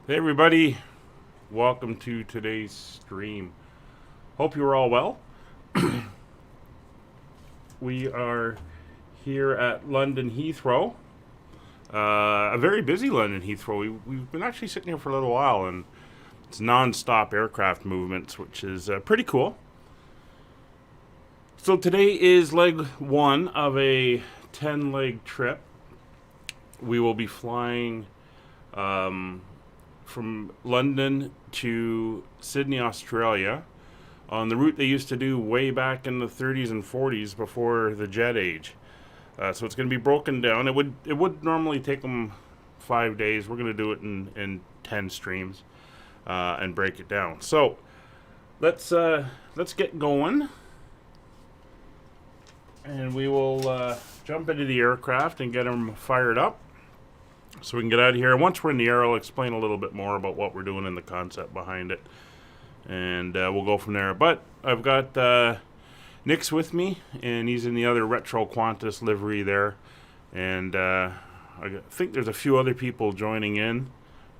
Hey everybody, welcome to today's stream. Hope you're all well. We are here at London Heathrow, a very busy London Heathrow. We've been actually sitting here for a little while, and it's non-stop aircraft movements, which is pretty cool. So today is leg one of a 10-leg trip. We will be flying from London to Sydney, Australia, on the route they used to do way back in the 30s and 40s before the jet age. So it's going to be broken down. It would normally take them 5 days. We're going to do it in 10 streams and break it down. So let's get going, and we will jump into the aircraft and get them fired up, so we can get out of here. And once we're in the air, I'll explain a little bit more about what we're doing and the concept behind it. And we'll go from there. But I've got Nick's with me, and he's in the other retro QANTAS livery there. And I think there's a few other people joining in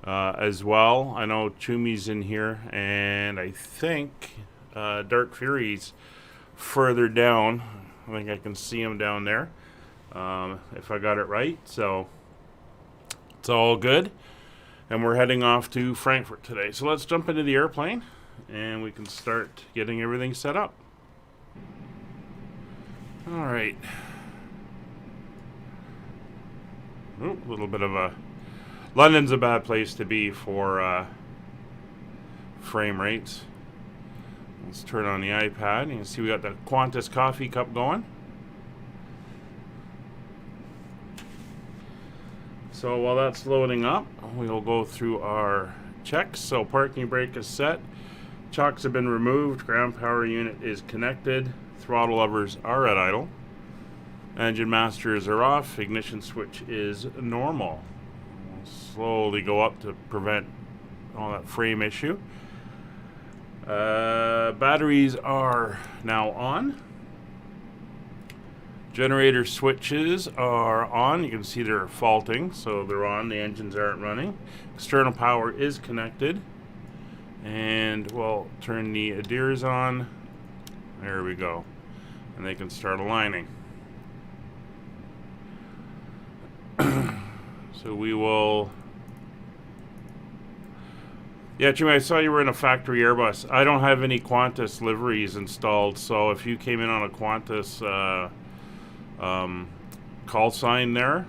as well. I know Chumi's in here, and I think Dark Fury's further down. I think I can see him down there, if I got it right. So it's all good, and we're heading off to Frankfurt today. So let's jump into the airplane, and we can start getting everything set up. All right. A little bit of a... London's a bad place to be for frame rates. Let's turn on the iPad. You can see we got the QANTAS coffee cup going. So while that's loading up, we'll go through our checks. So parking brake is set. Chocks have been removed. Ground power unit is connected. Throttle levers are at idle. Engine masters are off. Ignition switch is normal. We'll slowly go up to prevent all that frame issue. Batteries are now on. Generator switches are on. You can see they're faulting, so they're on. The engines aren't running. External power is connected. And we'll turn the ADIRs on. There we go. And they can start aligning. So we will... Yeah, Jimmy, I saw you were in a factory Airbus. I don't have any QANTAS liveries installed, so if you came in on a QANTAS call sign there,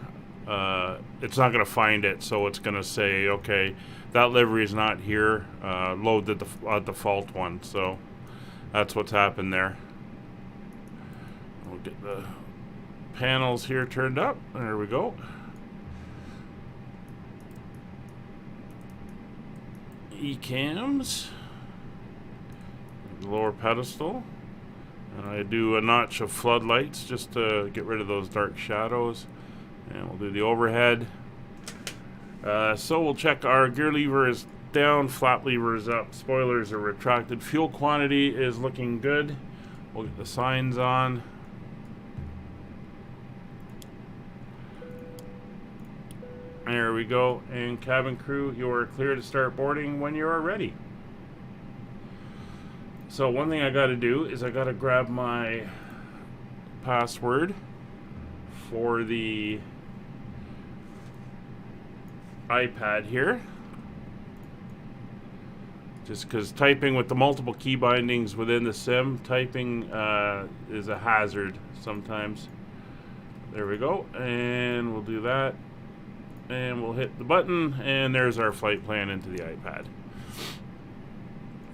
it's not going to find it, so it's going to say, okay, that livery is not here, load the default one. So that's what's happened there. We'll get the panels here turned up. There we go. E-cams, lower pedestal, and I do a notch of floodlights just to get rid of those dark shadows, and we'll do the overhead. So we'll check our gear lever is down, flap lever is up, spoilers are retracted, fuel quantity is looking good. We'll get the signs on. There we go. And cabin crew, you are clear to start boarding when you are ready. So one thing I got to do is I got to grab my password for the iPad here. Just because typing with the multiple key bindings within the sim, typing is a hazard sometimes. There we go. And we'll do that. And we'll hit the button, and there's our flight plan into the iPad.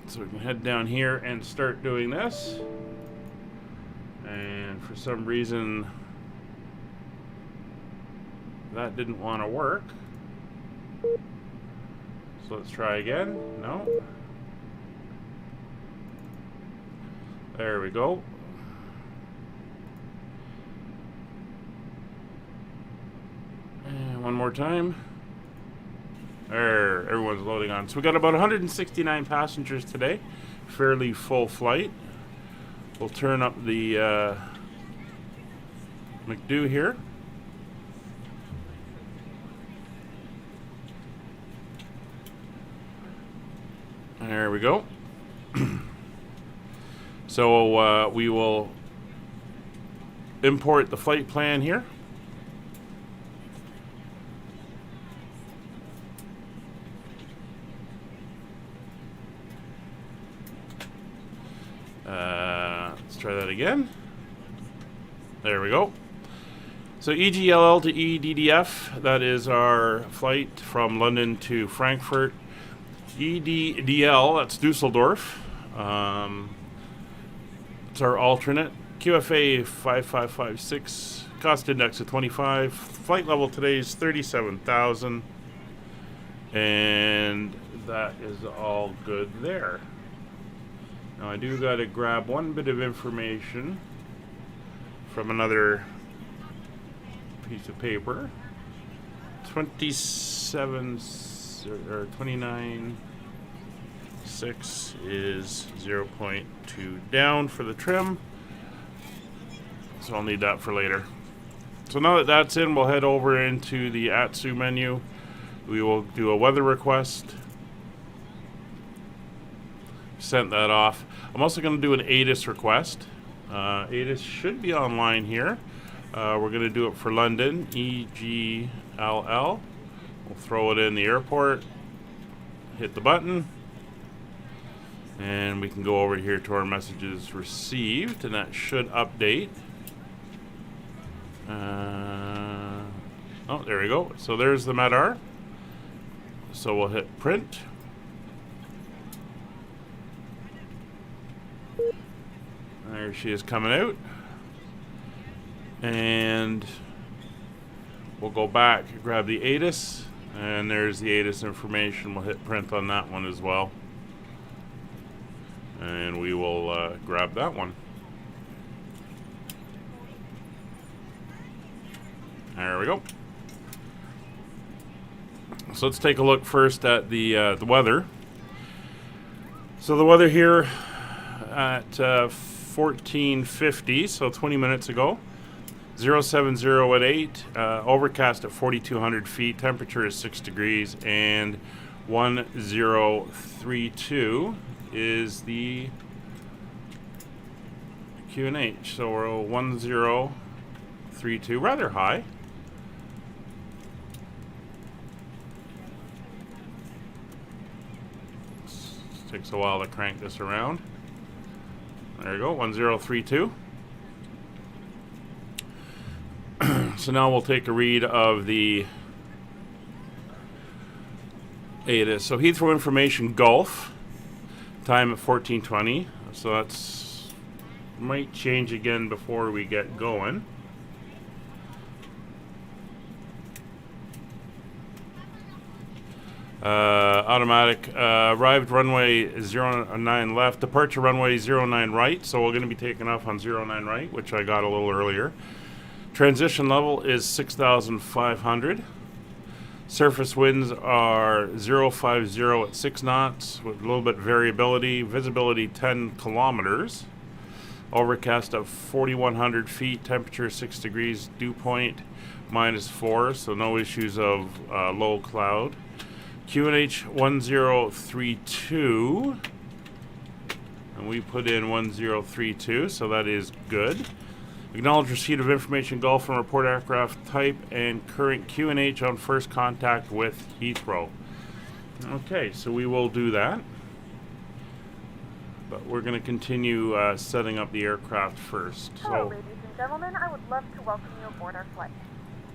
So we can head down here and start doing this. And for some reason, that didn't want to work. So let's try again. No. There we go. And one more time. There, everyone's loading on. So we got about 169 passengers today. Fairly full flight. We'll turn up the McDo here. There we go. So we will import the flight plan here. Let's try that again. There we go. So EGLL to EDDF, that is our flight from London to Frankfurt. EDDL, that's Dusseldorf. It's our alternate. QFA 5556, cost index of 25. Flight level today is 37,000. And that is all good there. Now I do got to grab one bit of information from another piece of paper. 27 or 29.6 is 0.2 down for the trim. So I'll need that for later. So now that that's in, we'll head over into the ATC menu. We will do a weather request. Sent that off. I'm also going to do an ATC request. ATC should be online here. We're going to do it for London, EGLL. We'll throw it in the airport, hit the button, and we can go over here to our messages received, and that should update. Oh, there we go. So there's the MEDAR. So we'll hit print. There she is coming out. And we'll go back, grab the ATC, and there's the ATC information. We'll hit print on that one as well. And we will grab that one. There we go. So let's take a look first at the weather. So the weather here at 14:50, so 20 minutes ago. 070 at 8, overcast at 4,200 feet, temperature is 6 degrees, and 1032 is the QNH. So we're 1032, rather high. Takes a while to crank this around. There you go, 1032. So now we'll take a read of the ATC. So Heathrow information Gulf, time at 14:20. So that's might change again before we get going. Automatic, arrived runway 09 left, departure runway 09 right, so we're going to be taking off on 09 right, which I got a little earlier. Transition level is 6,500. Surface winds are 050 at 6 knots with a little bit variability. Visibility 10 kilometers. Overcast of 4,100 feet, temperature 6 degrees, dew point -4, so no issues of low cloud. QNH 1032, and we put in 1032, so that is good. Acknowledge receipt of information Gulf from report aircraft type and current QNH on first contact with Heathrow. Okay, so we will do that. But we're going to continue setting up the aircraft first. Hello, ladies and gentlemen. I would love to welcome you aboard our flight.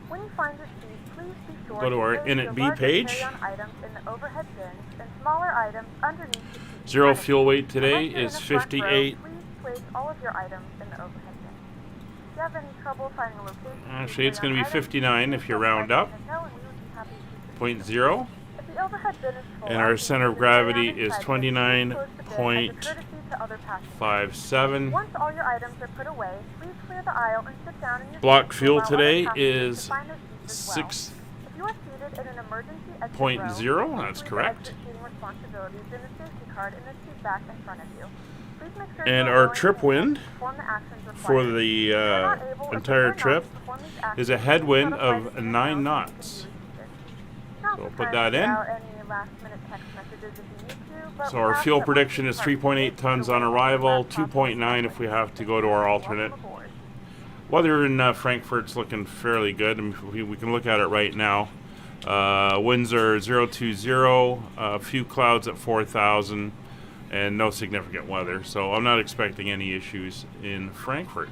When you find your seat, please be sure go to our Init B page. Items in the overhead bins and smaller items underneath the seat. Zero fuel weight today is 58. Please place all of your items in the overhead bin. If you have any trouble finding a location, actually it's going to be 59 if you round up. 0.0. And our center of gravity is 29.57. Once all your items are put away, please clear the aisle and sit down in your block fuel today is 6.0. That's correct. And our trip wind for the entire trip is a headwind of 9 knots. So we'll put that in. last-minute text messages if you need to, but So our we ask fuel that prediction once is you 3.8 tons on arrival, 2.9 if we have to go to our alternate. welcome aboard. Weather in Frankfurt's looking fairly good. I mean, we can look at it right now. Winds are 020, a few clouds at 4,000, and no significant weather. So I'm not expecting any issues in Frankfurt.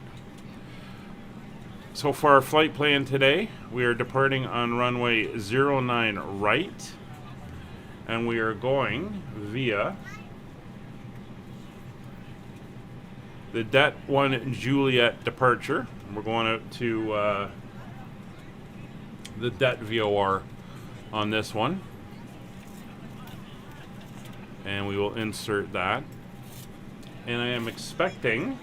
So for our flight plan today, we are departing on runway 09 right, and we are going via the Det 1 Juliet departure. We're going out to the Det VOR on this one. And we will insert that. And I am expecting,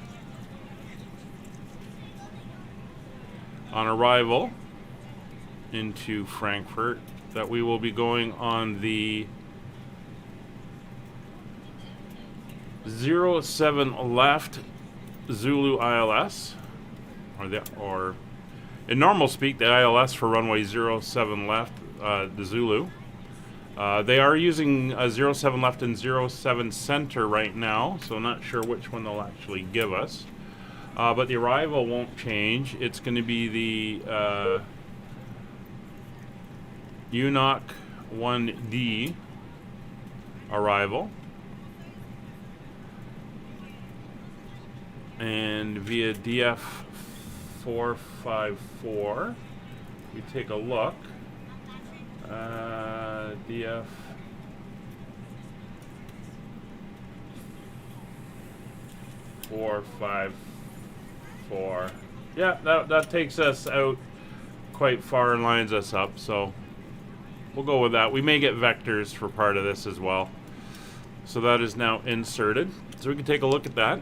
on arrival into Frankfurt, that we will be going on the 07 left Zulu ILS, or in normal speak, the ILS for runway 07 left, the Zulu. They are using 07 left and 07 center right now, so not sure which one they'll actually give us. But the arrival won't change. It's going to be the UNOC 1D arrival. And via DF 454, we take a look. DF 454. Yeah, that takes us out quite far and lines us up, so we'll go with that. We may get vectors for part of this as well. So that is now inserted. So we can take a look at that.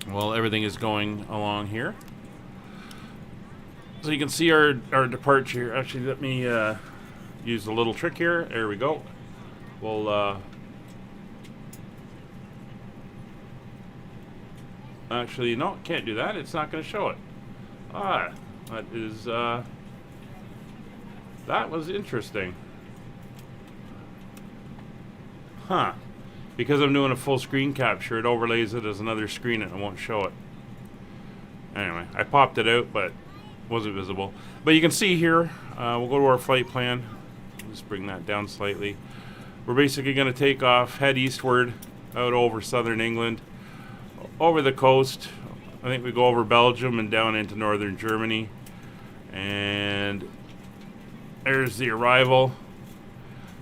Well, everything is going along here. So you can see our departure. Actually, let me use a little trick here. There we go. We'll actually, no, can't do that. It's not going to show it. Ah, that is that was interesting. Huh. Because I'm doing a full screen capture, it overlays it as another screen and it won't show it. Anyway, I popped it out, but wasn't visible. But you can see here, we'll go to our flight plan. Just bring that down slightly. We're basically going to take off, head eastward, out over southern England, over the coast. I think we go over Belgium and down into northern Germany. And there's the arrival.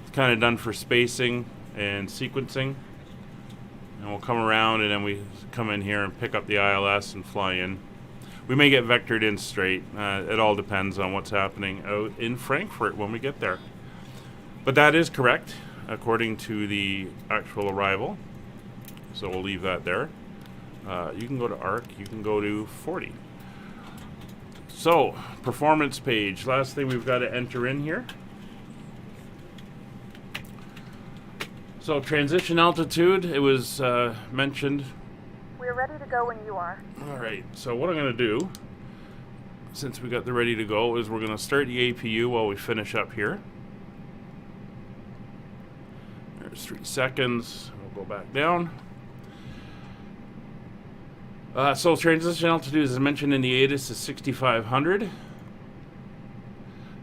It's kind of done for spacing and sequencing. And we'll come around and then we come in here and pick up the ILS and fly in. We may get vectored in straight. It all depends on what's happening out in Frankfurt when we get there. But that is correct according to the actual arrival. So we'll leave that there. You can go to ARC. You can go to 40. So, performance page. Last thing we've got to enter in here. So, transition altitude. It was mentioned. We're ready to go when you are. Alright, so what I'm going to do, since we got the ready to go, is we're going to start the APU while we finish up here. There's 3 seconds. We'll go back down. So transition altitude, as mentioned in the ATIS, is 6,500.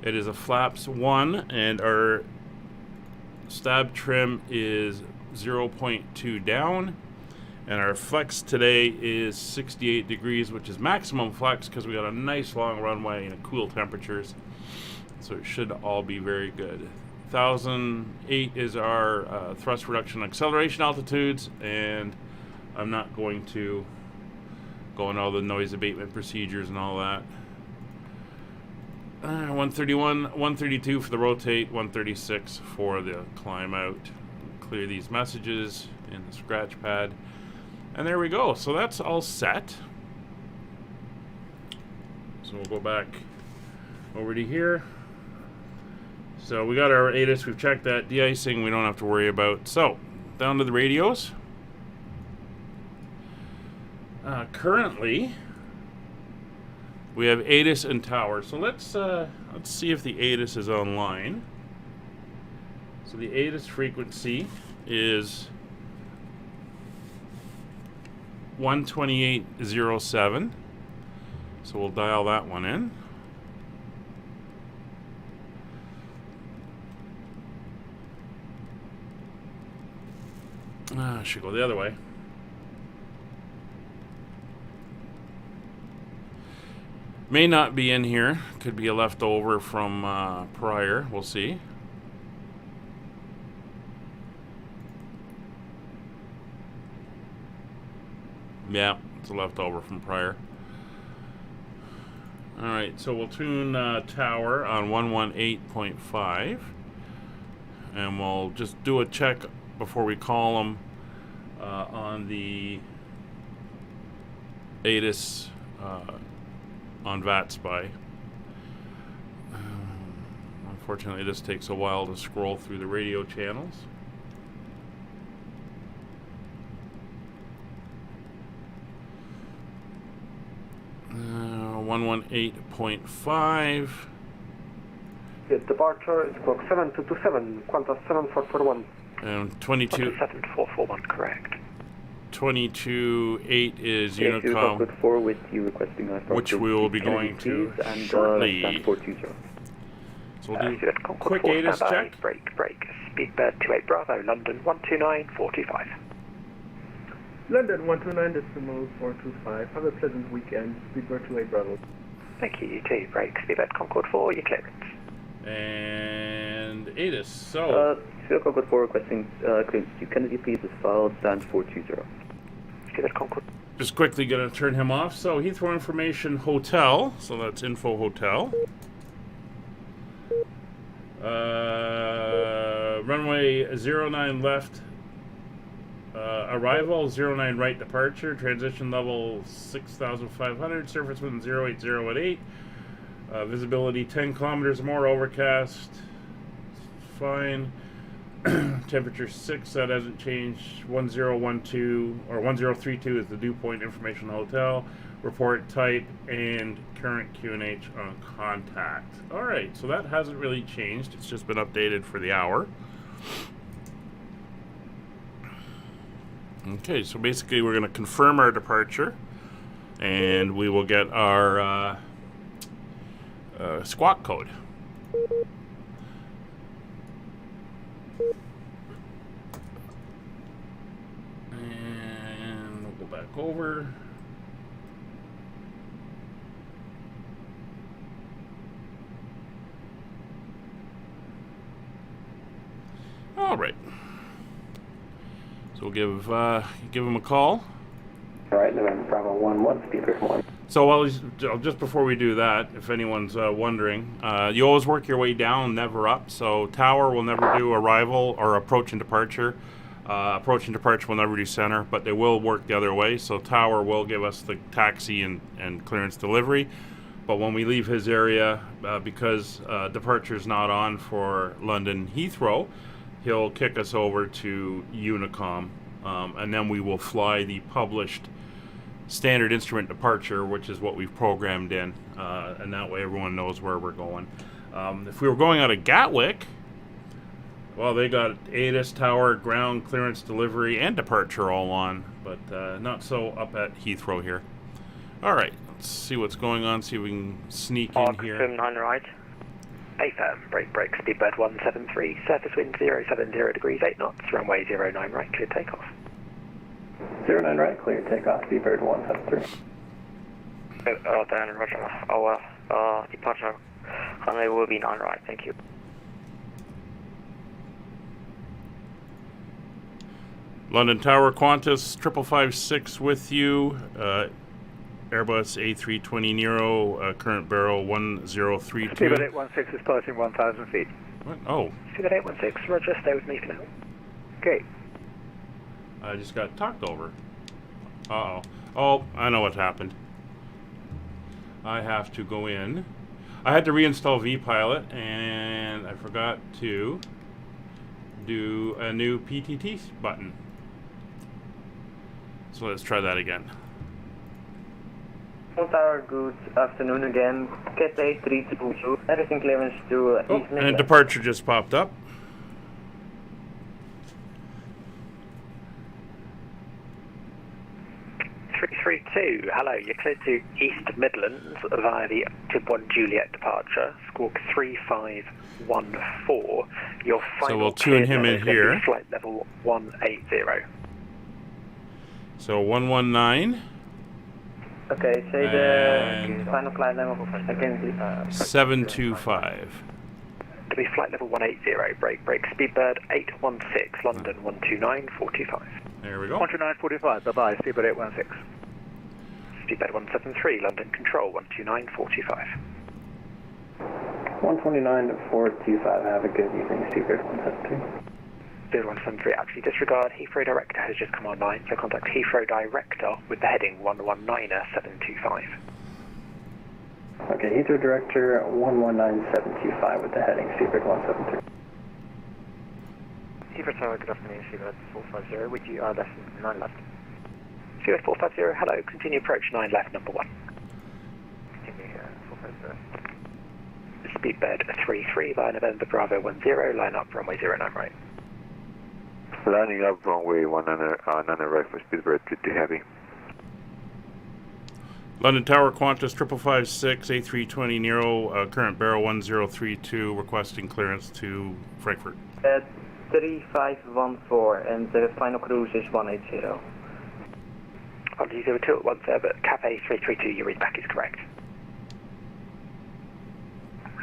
It is a flaps 1, and our stab trim is 0.2 down. And our flex today is 68 degrees, which is maximum flex because we got a nice long runway and cool temperatures. So it should all be very good. 1,008 is our thrust reduction acceleration altitudes, and I'm not going to go into all the noise abatement procedures and all that. 131, 132 for the rotate, 136 for the climb out. Clear these messages in the scratch pad. And there we go. So that's all set. So we'll go back over to here. So we got our ATIS. We've checked that. De-icing we don't have to worry about. So down to the radios. Currently, we have ATIS and tower. So let's see if the ATIS is online. So the ATC frequency is 128.07. So we'll dial that one in. I should go the other way. May not be in here. Could be a leftover from prior. We'll see. Yeah, it's a leftover from prior. Alright, so we'll tune tower on 118.5. And we'll just do a check before we call them on the ATC on VATSim. Unfortunately, this takes a while to scroll through the radio channels. Uh, 118.5. Departure is book 7227, Qantas 7441. And 22. 7441, correct. 22.8 is Unicom, Frankfurt 4 with you requesting which we will be going to shortly. So we'll do a quick ATC check. Break. Speedbird 28 Bravo, London 129.45. London 129.425. Have a pleasant weekend. Speedbird 28 Bravo. Thank you, you too. Break. Speedbird Concorde 4, your clearance. And ATC, so... Concorde 4 requesting clearance to Kennedy, please, is filed, stand 420. Speedbird Concorde. Just quickly going to turn him off. So Heathrow Information Hotel, so that's Info Hotel. Runway 09 left, arrival 09 right departure, transition level 6,500, surface wind 080 at 8, visibility 10 kilometers more, overcast, fine, temperature 6, that hasn't changed, 1012, or 1032 is the dew point, information hotel, report type, and current QNH on contact. Alright, so that hasn't really changed, it's just been updated for the hour. Okay, so basically we're going to confirm our departure, and we will get our squawk code. And we'll go back over. All right. So we'll give him a call. All right, November Bravo 11, Speedbird 1. So while just before we do that, if anyone's wondering, you always work your way down, never up. So tower will never do arrival or approach and departure. Approach and departure will never do center, but they will work the other way. So tower will give us the taxi and clearance delivery. But when we leave his area, because departure is not on for London Heathrow, he'll kick us over to Unicom, and then we will fly the published standard instrument departure, which is what we've programmed in, and that way everyone knows where we're going. If we were going out of Gatwick, well, they got ATC, tower, ground clearance, delivery, and departure all on, but not so up at Heathrow here. All right, let's see what's going on, see if we can sneak in here. 9 right. A firm, break, Speedbird 173, surface wind 070 degrees, 8 knots, runway 09 right, clear takeoff. 09 right, clear takeoff, Speedbird 173. Dan, roger. Departure runway will be 9 right, thank you. London Tower, Qantas 5556 with you. Airbus A320 Nero, current barrel 1032. Speedbird 816 is passing 1,000 feet. What? Oh, Speedbird 816, roger, stay with me for now. Okay. I just got talked over. Uh-oh. Oh, I know what happened. I have to go in. I had to reinstall vPilot, and I forgot to do a new PTT button. So let's try that again. Tower, good afternoon again. Cat A322, everything clearance to Oh, and departure just popped up. 2, hello, you're cleared to East Midlands via the Tib 1 Juliet departure, squawk 3514. Your final we'll tune him in here. Flight level 180. So 119. Okay, say the final flight level again. 725. To be flight level 180, break, Speedbird 816, London 129.45. There we go. 129.45, bye-bye, Speedbird 816. Speedbird 173, London Control 129.45. 129.425, have a good evening, Speedbird 173. Speedbird 173, actually disregard, Heathrow Director has just come online, so contact Heathrow Director with the heading 119725. Okay, Heathrow Director 119725 with the heading Speedbird 173. Heathrow Tower, good afternoon, Speedbird 450, with you are left 9 left. Speedbird 450, hello, continue approach 9 left, number 1. Continue here, 450. Speedbird 33 via November Bravo 10, line up runway 09 right. Lining up runway 19 right for Speedbird 2 heavy. London Tower, Qantas 5556, A320 Nero, current barrel 1032, requesting clearance to Frankfurt. 3514, and the final cruise is 180. On the 02 at once there, but Cafe 332, your read back is correct.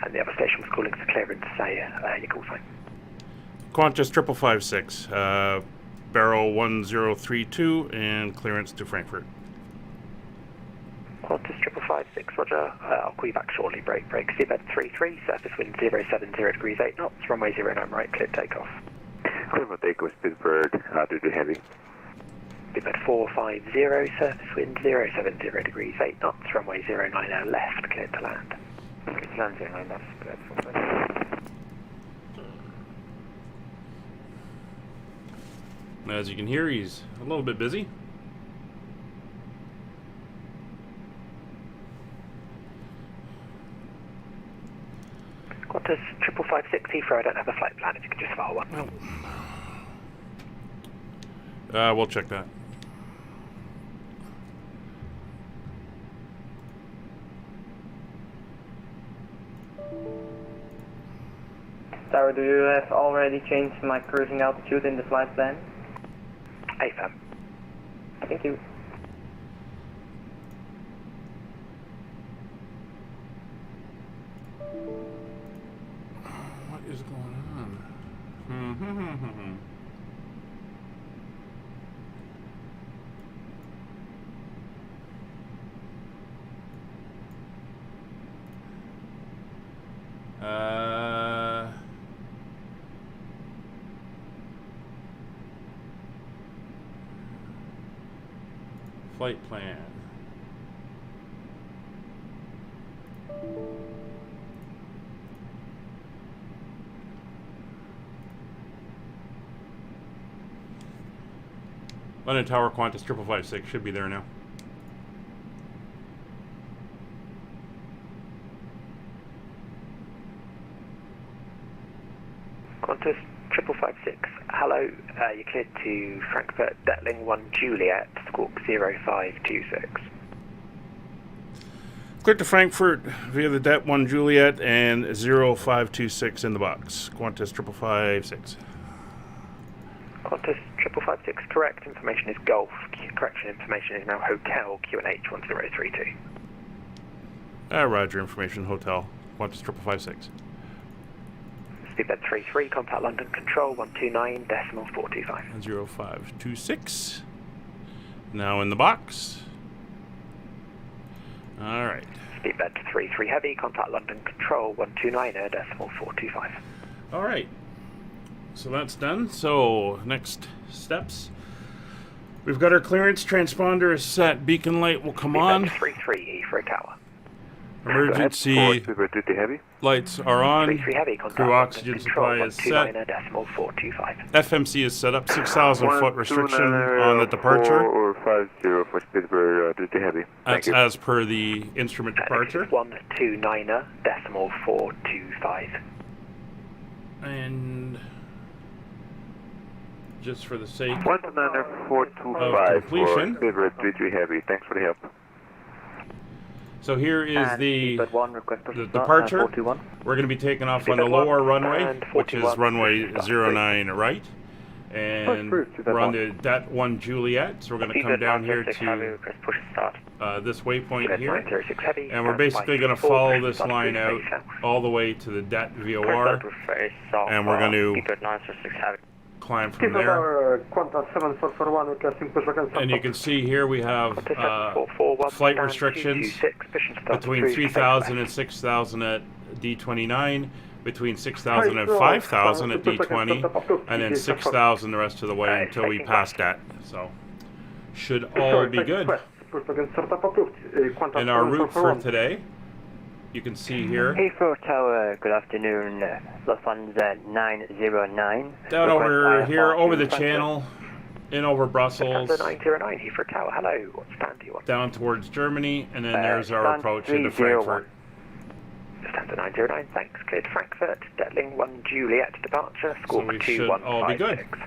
And the other station was calling for clearance, say your call sign. Qantas 5556, barrel 1032, and clearance to Frankfurt. Qantas 5556, roger. I'll call you back shortly. Break. Seabed 33, surface wind 070 degrees 8 knots, runway 09 right, clear takeoff. Clear for takeoff, Speedbird 2 heavy. Seabed 450, surface wind 070 degrees 8 knots, runway 09 left, clear to land. Land 09 left, Seabed 450. As you can hear, he's a little bit busy. Qantas 5556 Heathrow, I don't have a flight plan, if you could just file one. We'll check that. Tower, do you have already changed my cruising altitude in the flight plan? AFAM. Thank you. What is going on? Flight plan. London Tower, Qantas 5556 should be there now. Qantas 5556, hello, you're cleared to Frankfurt, Detling 1 Juliet, squawk 0526. Clear to Frankfurt via the Det 1 Juliet and 0526 in the box. Qantas 5556. Qantas 5556, correct information is Golf, correction information is now Hotel, QNH 1032. Roger, information hotel, Qantas 5556. Speedbed 33, contact London Control 129.425. 0526. Now in the box. All right. Speedbed 33 heavy, contact London Control 129.425. All right. So that's done. So next steps. We've got our clearance. Transponder is set. Beacon light will come on. Speedbed 33 Heathrow Tower. Emergency heavy. lights are on. 33 heavy, contact Crew London oxygen Control supply is set. 129.425. FMC is set up. 6,000 foot restriction on the departure. 450 for Speedbird 2 heavy. That's as per the instrument departure. 129.425. And just for the sake 19425 completion. for Livery 33 Heavy. Thanks for the help. So here is the Speedbird 1, request push the start, departure. 421. We're going to be taking off on the Speedbird lower 1 runway, and which is 41. runway Start 09 right. And Push through to we're on that the Det 1 Juliet, so we're going to come down here to request push start. this waypoint here. 906 heavy. And we're basically going to follow this line out all the way to the Det VOR, and we're going to climb from there. QANTAS 7441 requesting pushback And you can see here we have flight restrictions between 3,000 and 6,000 at D29, between 6,000 and 5,000 at D20, and then 6,000 the rest of the way until we pass that. So, should all be good. And our route for today, you can see here, Heathrow Tower, good afternoon. Lufthansa 909. down over here, over the channel, in over Brussels, 909 Heathrow Tower. Hello, what stand do you want? down towards Germany, and then there's our stand approach into 301. Frankfurt. Stand 909, thanks. Cleared Frankfurt, Detling 1 Juliet departure, So squawk we should all be good. 2156.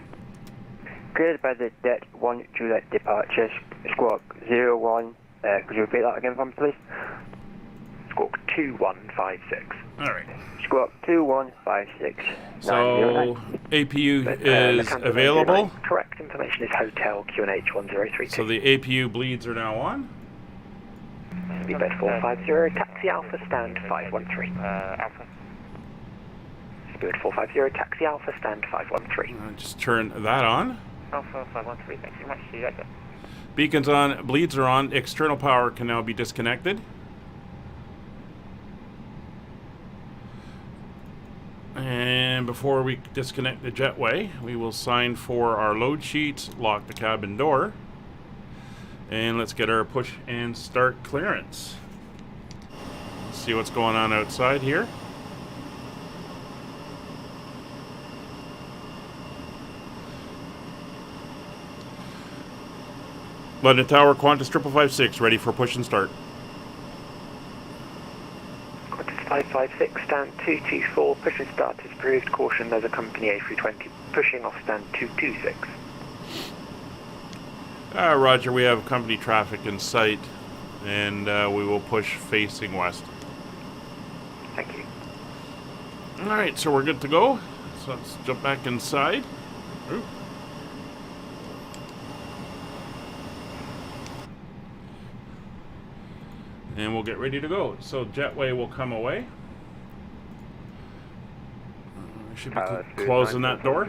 Cleared by the Det 1 Juliet departure, squawk 01. Could you repeat that again for me, please? Squawk 2156. All right. Squawk 2156. So APU is Lufthansa available. 909. Correct information is Hotel QNH 1032. So the APU bleeds are now on. Speedbird 450, taxi Alpha, stand 513. Alpha. Speedbird 450, taxi Alpha, stand 513. Just turn that on. Alpha 513, thanks very much. See you later. Beacons on, bleeds are on. External power can now be disconnected. And before we disconnect the jetway, we will sign for our load sheets, lock the cabin door, and let's get our push and start clearance. Let's see what's going on outside here. London Tower, Qantas 5556, ready for push and start. Qantas 556, stand 224, push and start is approved. Caution, there's a company A320 pushing off stand 226. Roger, we have company traffic in sight, and we will push facing west. Thank you. Alright, so we're good to go. So let's jump back inside. Ooh. And we'll get ready to go. So jetway will come away. We should be closing that door.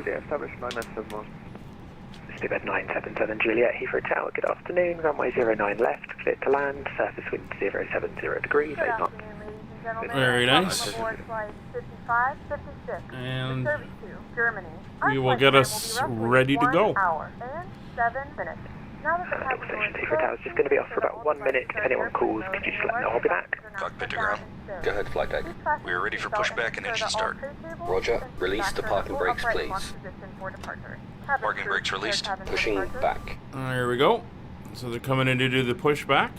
Speedbird 977 Juliet, Heathrow Tower, good afternoon. Runway 09 left, cleared to land. Surface wind 070 degrees, 8 knots. Very nice. Aboard flight 5556. And Service to Germany. we will get us ready to go. 1 hour and 7 minutes. Now that the cabin door Station is Heathrow Tower is just going to be off for about 1 minute. If anyone calls, could you just let me know? I'll be back. Cockpit to ground. Go ahead, flight deck. We are ready for pushback and engine start. Roger. Release the parking brakes, please. Parking brakes released. Pushing back. There we go. So they're coming in to do the pushback.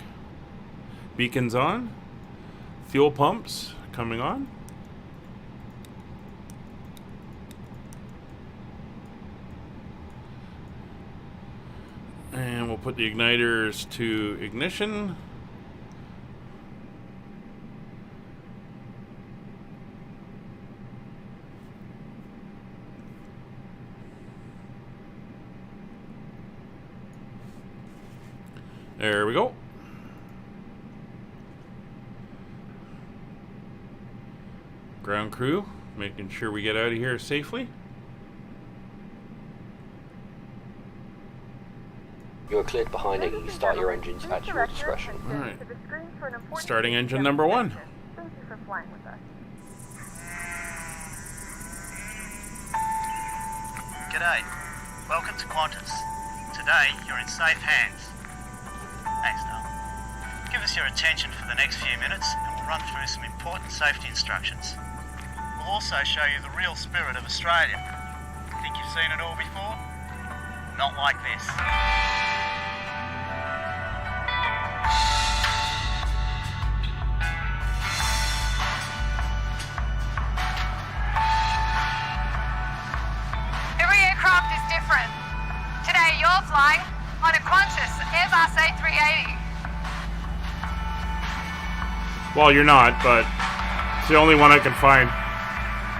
Beacons on. Fuel pumps coming on. And we'll put the igniters to ignition. There we go. Ground crew making sure we get out of here safely. You are cleared behind it. Start your engines at your discretion. Alright. Starting engine number 1. Thank you for flying with us. G'day. Welcome to Qantas. Today, you're in safe hands. Thanks, Dale. Give us your attention for the next few minutes and we'll run through some important safety instructions. We'll also show you the real spirit of Australia. Think you've seen it all before? Not like this. Every aircraft is different. you're flying on a Qantas Airbus A380. Well, you're not, but it's the only one I can find.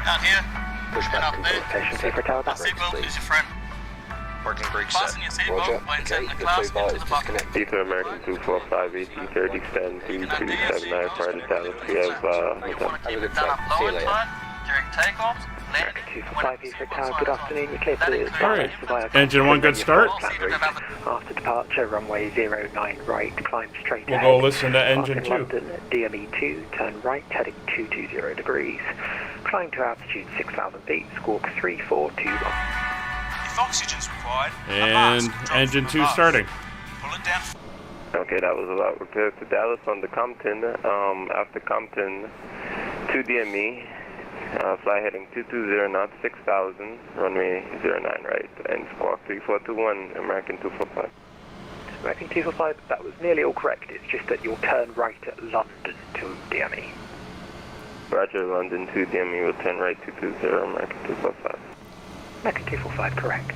Down here. Push And back up there. Seatbelt is your friend. Parking brake set. Fasten your seatbelt Roger. when Okay, setting the the class tow bar into is the bucket. disconnected. Heathrow American 245 AC30 extend 2279 prior to Dallas. We have You want to keep it done up low and tight during takeoffs, landing, when 245 Heathrow Tower, good afternoon. You're clear to Alright. via Engine 1, good start. After departure, runway 09 right, climb straight We'll ahead. go listen to engine 2. London, DME 2, turn right, heading 220 degrees. Climb to altitude 6,000 feet, squawk 3421. if oxygen's required, And engine 2 starting. pull it down. Okay, that was about repairs to Dallas on the Compton. After Compton, 2 DME, fly heading 220 knots, 6,000, runway 09 right, and squawk 3421, American 245. American 245, that was nearly all correct. It's just that you'll turn right at London to DME. Roger, London 2 DME will turn right 220, American 245. American 245, correct.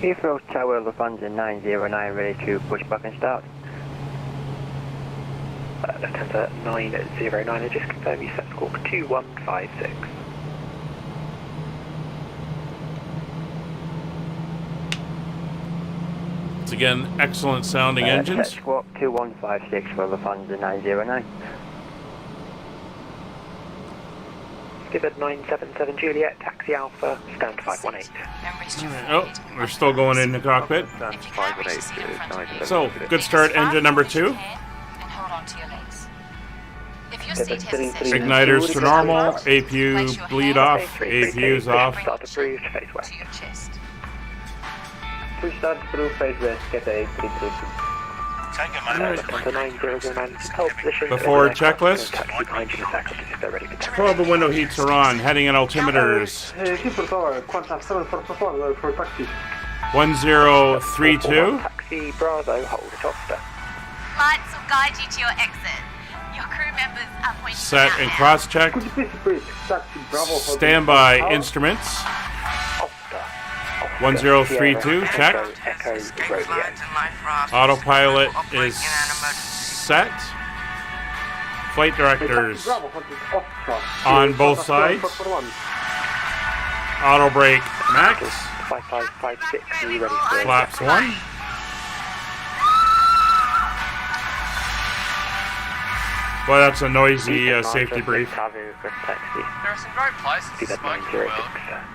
Heathrow Tower, Lufthansa 909, ready to push back and start. Lufthansa 909, I just confirm you set squawk 2156. It's again excellent sounding engines. Set squawk 2156 for Lufthansa 909. Skipper 977 Juliet, taxi Alpha, stand 518. Oh, we're still going in the cockpit. So, good start, engine number 2. Igniters to normal, APU bleed off, APU's off. Start approved, face west. Push start through face west, get a 833. Take a moment. Lufthansa 9009, hold position. Before checklist. Taxi behind you in a second if they're ready to taxi. 12 the window heats are on, heading in altimeters. Heathrow Tower, QANTAS 744 for taxi. 1032. Taxi Bravo, hold it off, sir. Lights will guide you to your exit. Your crew members are pointing Set out and now. cross check. Could you please repeat? Taxi Bravo. Standby instruments. 1032, check. Echo Romeo. Autopilot is set. Flight directors on both sides. Auto brake max. 5556, are you ready for Flaps 1. Boy, that's a noisy safety brief. There are some great places to smoke in the world.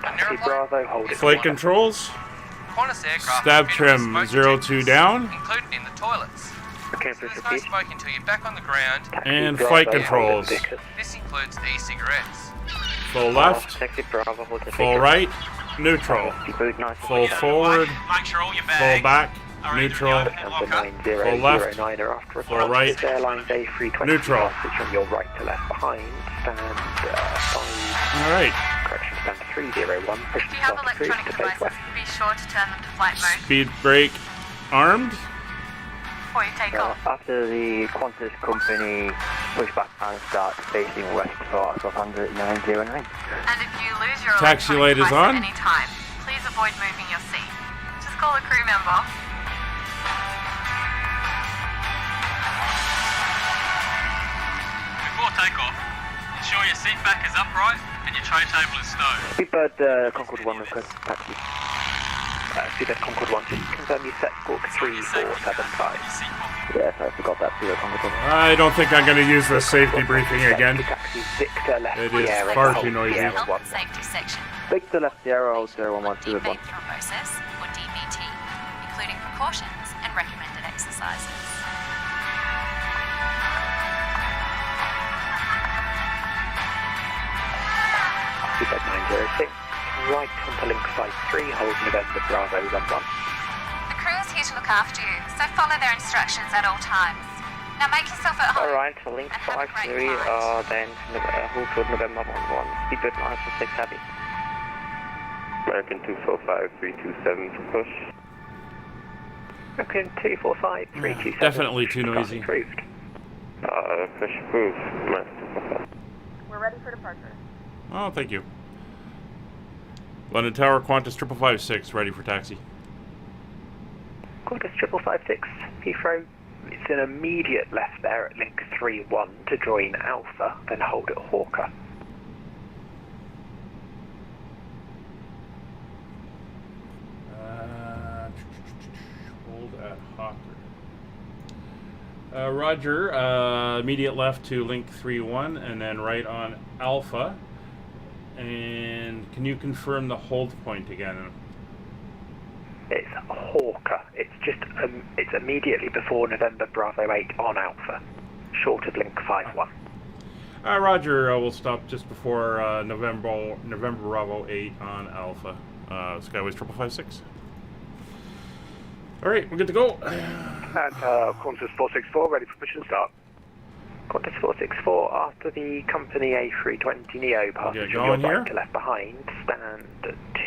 Taxi Bravo, hold it. Flight controls. Qantas aircraft Stab have trim smoke 02 detectors down. included in the toilets. Okay, So please there's no repeat. smoking until you're back on the ground. And flight controls. This includes e-cigarettes. Full left. Taxi Bravo, hold it. Full right. Neutral. Full forward. Make sure all your Full bags back. are either Neutral. in the locker. Full left. Full right. Airlines A320 Neutral. Switch from your right to left behind. Stand 5. Alright. Correction, stand 301. Push If to you have start approved electronic to face devices, west. be sure to turn them to flight mode Speed brake armed. before you take off. After the Qantas company push back and start facing west for Lufthansa 909. And if you lose your Taxi light electronic is device on. at any time, please avoid moving your seat. Just call a crew member. Before takeoff, ensure your seat back is upright and your tray table is stowed. Speedbird Concord 1 request taxi. Speedbird Concord 1, just confirm you set squawk 3475. Yes, I forgot that. Speedbird Concord 1. I don't think I'm going to use the safety briefing again. Taxi Victor left It is Sierra, far hold too noisy. Sierra Health 1. and safety section. Victor left Sierra, hold 0112 1. Deep thrombosis, or DVT, including precautions and recommended exercises. Speedbird 906, right onto link 53, hold November Bravo 11. The crew is here to look after you, so follow their instructions at all times. Now make yourself at home. Alright, so link and have a great 53, flight. then hold toward November 11. Speedbird 906 heavy. American 245 327 for push. Okay, 245, 327. Definitely too noisy. Approved. Push approved. American 245. We're ready for departure. Oh, thank you. London Tower, Qantas 5556, ready for taxi. Qantas 5556, Heathrow. It's an immediate left there at link 31 to join Alpha, then hold at Hawker. Hold at Hawker. Roger, immediate left to link 31 and then right on Alpha. And can you confirm the hold point again? It's Hawker. It's just it's immediately before November Bravo 8 on Alpha, short of link 51. Roger, we'll stop just before November Bravo 8 on Alpha. Skyways 5556. All right, we're good to go. And Qantas 464, ready for push and start. Qantas 464, after the company A320neo passes your right to left behind, stand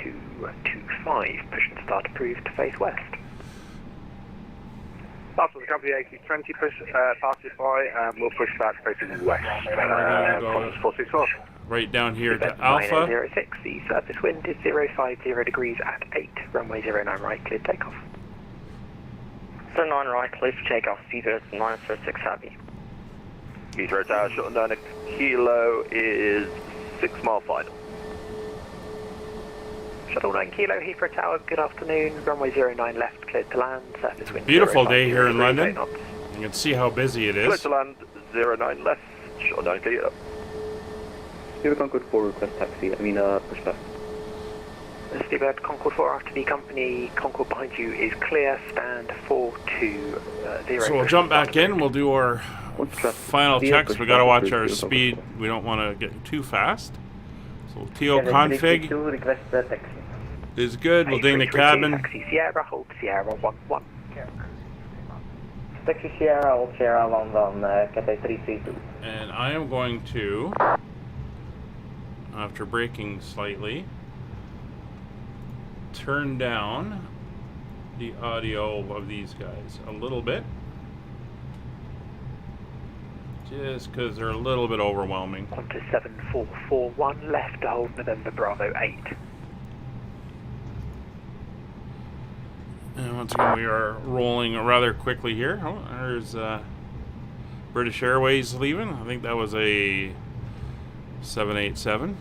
225, push and start approved to face west. After the company A320 passes by, we'll push back facing west. Qantas 464. Right down here to Alpha. 906, the surface wind is 050 degrees at 8, runway 09 right, cleared takeoff. 09 right, clear for takeoff, Heathrow 936 Happy. Heathrow Tower, short down a kilo is 6 mile final. Shuttle 9 kilo, Heathrow Tower, good afternoon, runway 09 left, cleared to land, surface wind. Beautiful day here in London. You can see how busy it is. Cleared to land, 09 left, short down clear. Here Concord 4, request taxi, push back. Steerbird Concord 4, after the company Concord behind you is clear, stand 420. So we'll jump back in, we'll do our final checks. We gotta watch our speed, we don't want to get too fast. So TO config is good, we'll ding the cabin. Taxi Sierra, hold Sierra 11. Taxi Sierra, hold Sierra London, Cathay 332. And I am going to, after braking slightly, turn down the audio of these guys a little bit, just because they're a little bit overwhelming. On to 7441 left to hold November Bravo 8. And once again, we are rolling rather quickly here. Oh, there's British Airways leaving. I think that was a 787.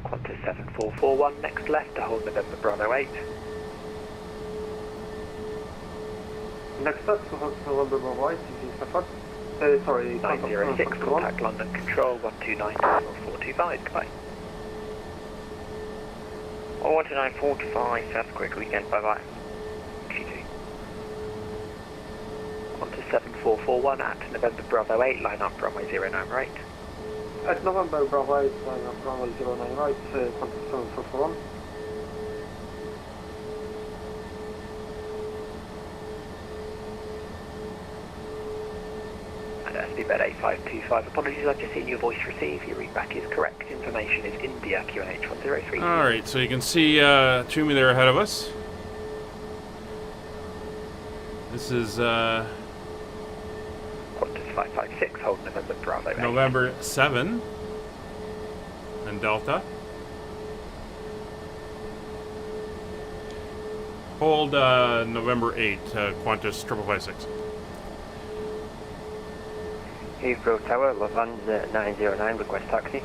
Qantas 7441 next left to hold November Bravo 8. Next up to hold November Bravo 8, sorry, 906, contact London Control 129.425, goodbye. 129.425, have a quick weekend, bye bye. GT. Qantas 7441 at November Bravo 8, line up runway 09 right. At November Bravo 8, line up runway 09 right, Qantas 7441. And SBBed 8525, apologies, I've just seen your voice receive. Your readback is correct. Information is India, QNH 103. Alright, so you can see Toomey there ahead of us. This is Qantas 556, hold November Bravo 8. November 7 and Delta. Hold November 8, Qantas 5556. Heathrow Tower, Lufthansa 909, request taxi.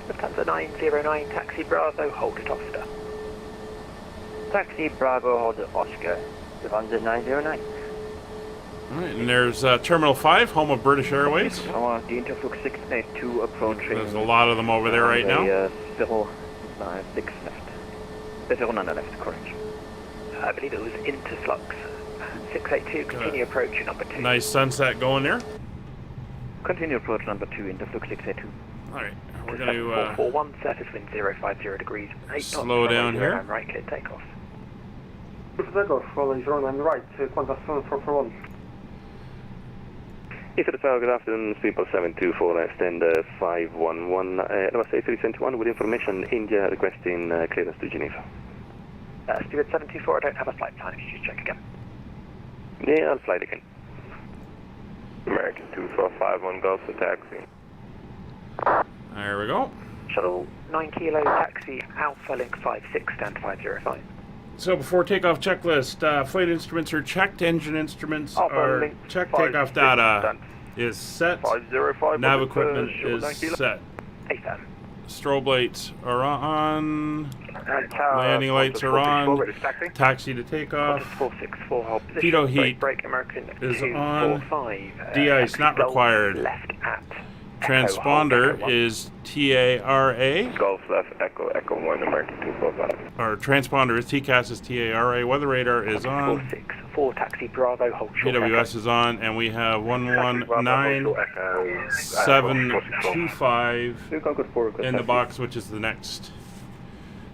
Lufthansa 909, taxi Bravo, hold at Oscar. Taxi Bravo, hold at Oscar. Lufthansa 909. Alright, and there's Terminal 5, home of British Airways. The Interflux 682 approaching. There's a lot of them over there right now. 06 left. 09 left, correct. I believe it was Interflux 682, continue approach number 2. Nice sunset going there. Continue approach number 2, Interflux 682. Alright, we're going to 441, surface wind 050 degrees, 8 slow down here. Right, clear takeoff. Takeoff, runway 09 right, Qantas 7441. Heathrow, good afternoon, people 724, extend 511, number 321 with information, India requesting clearance to Geneva. Steward 724, I don't have a flight plan, if you just check again. Yeah, I'll flight again. American 2451 Golf for taxi. There we go. Shuttle 9 Kilo taxi Alpha Link 56 stand 505. So before takeoff checklist, flight instruments are checked, engine instruments are checked, takeoff data is set, 505 nav equipment is set. AFM. Strobe lights are on, landing lights are on, taxi to takeoff, 464 hold position, pitot heat brake American is 245, on, de-ice not required, left at transponder is TARA, Golf left, Echo 1, American 245. our transponder is TCAS is TARA, weather radar is on, 464 taxi Bravo hold short PWS is on, and we have 119725 in the box, which is the next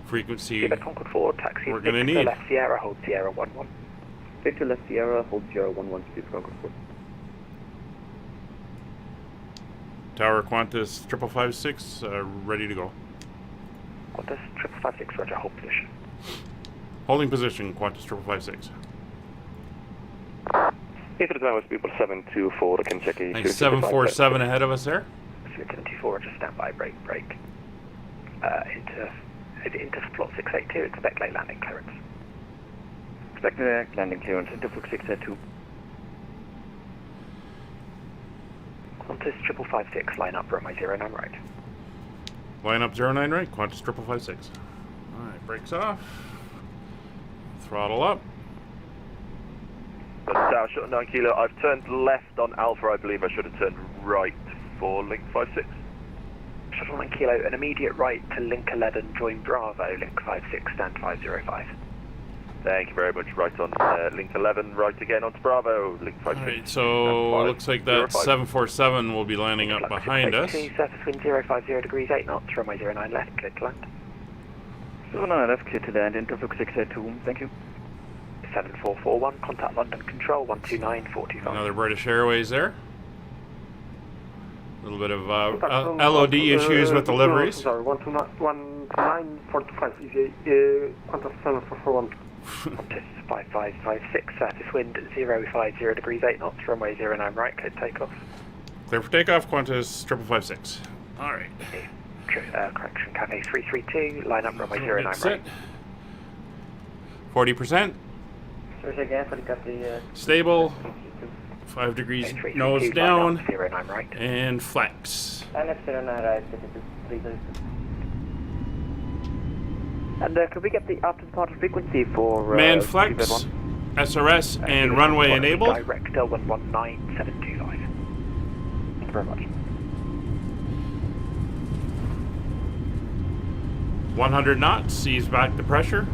frequency Concord 4 taxi we're going to need. left Sierra hold Sierra 11. Victor left Sierra, hold Sierra 11, speed Concord 4. Tower Qantas 5556, ready to go. Qantas 5556, roger, hold position. Holding position, Qantas 5556. Heathrow, people 724, I can check a... Nice 747 ahead of us there. 724, just stand by, brake. Into plot 682, expect late landing clearance. Expect late landing clearance into plot 682. Qantas 5556, line up, runway 09 right. Line up 09 right, Qantas 5556. Alright, brakes off. Throttle up. Shuttle 9 Kilo, I've turned left on Alpha, I believe I should have turned right for Link 56. Shuttle 9 Kilo, an immediate right to Link 11, join Bravo, Link 56, stand 505. Thank you very much, right on Link 11, right again onto Bravo, Link 56. Alright, so it looks like that 747 will be lining up behind us. Surface wind 050 degrees 8 knots, runway 09 left, clear to land. 09 left, clear to land, into plot 682, thank you. 7441, contact London Control 129425. Another British Airways there. A little bit of LOD issues with the liveries. Sorry, 129.45 EVA, Qantas 7441. Qantas 5556, surface wind 050 degrees 8 knots, runway 09 right, clear takeoff. Clear for takeoff, Qantas 5556. Alright. Correction, Cathay 332, line up runway 09 right. 40%. Stable. 5 degrees nose down. 09 right. And flex. And could we get the after departure frequency for man flex, SRS, and runway enabled. Direct 119725. Thank you very much. 100 knots, ease back the pressure.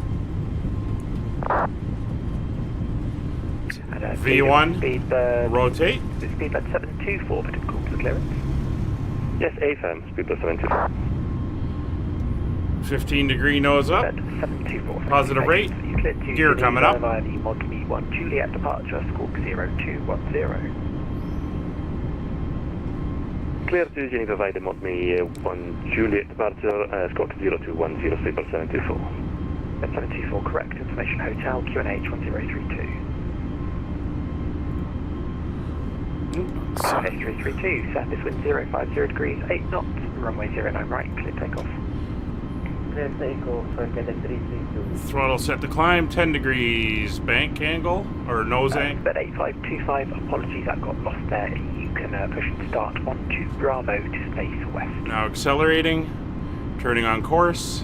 And, V1, speedbird, rotate. Speedbird 724, but it calls the clearance. Yes, AFM, speedbird 724. 15 degree nose up. 724. Positive rate. Gear coming up. Via the Mod Me1 Juliet departure, squawk 0210. Clear to Geneva via the Mod Me1 Juliet departure, squawk 0210, sleeper 724. 724, correct. Information Hotel, QNH 1032. 332, surface wind 050 degrees, 8 knots, runway 09 right, clear takeoff. Clear takeoff for Cadet 332. Throttle set to climb, 10 degrees bank angle, or nose angle. But 8525, apologies, that got lost there. You can push and start onto Bravo to space west. Now accelerating, turning on course.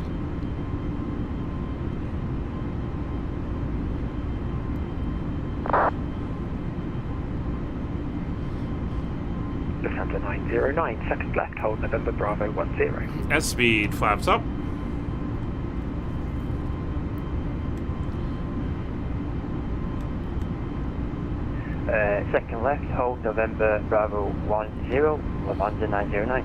Lufthansa 909, second left, hold November Bravo 10. S speed, flaps up. Second left, hold November Bravo 10, Lufthansa 909.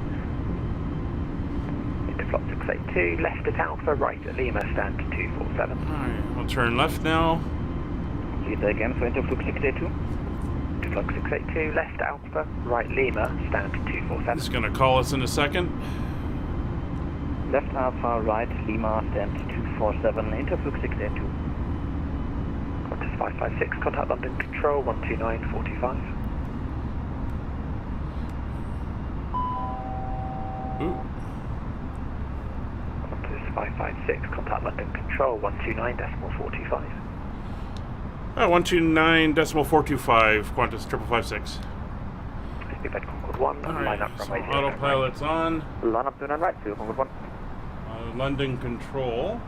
Into plot 682, left at Alpha, right at Lima, stand 247. Alright, we'll turn left now. See that again, so into plot 682. welcome to Flight 682, left Alpha, right Lima, stand 247. It's going to call us in a second. Left Alpha, right Lima, stand 247, into Flug 682. Qantas 556, contact London Control 12945. Ooh. Qantas 556, contact London Control 129.45. 129.425, Qantas 5556. Speedbed Concord 1, All right, line up so runway 09. autopilot's on. Line up 29 right, 2 Concord 1. London Control.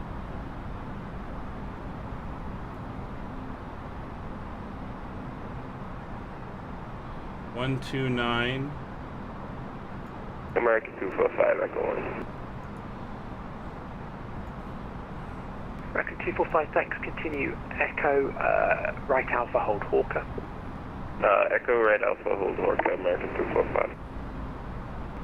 (129) American 245, Echo 1. American 245, thanks. Continue. Echo, right Alpha, hold Hawker. Echo, right Alpha, hold Hawker, American 245.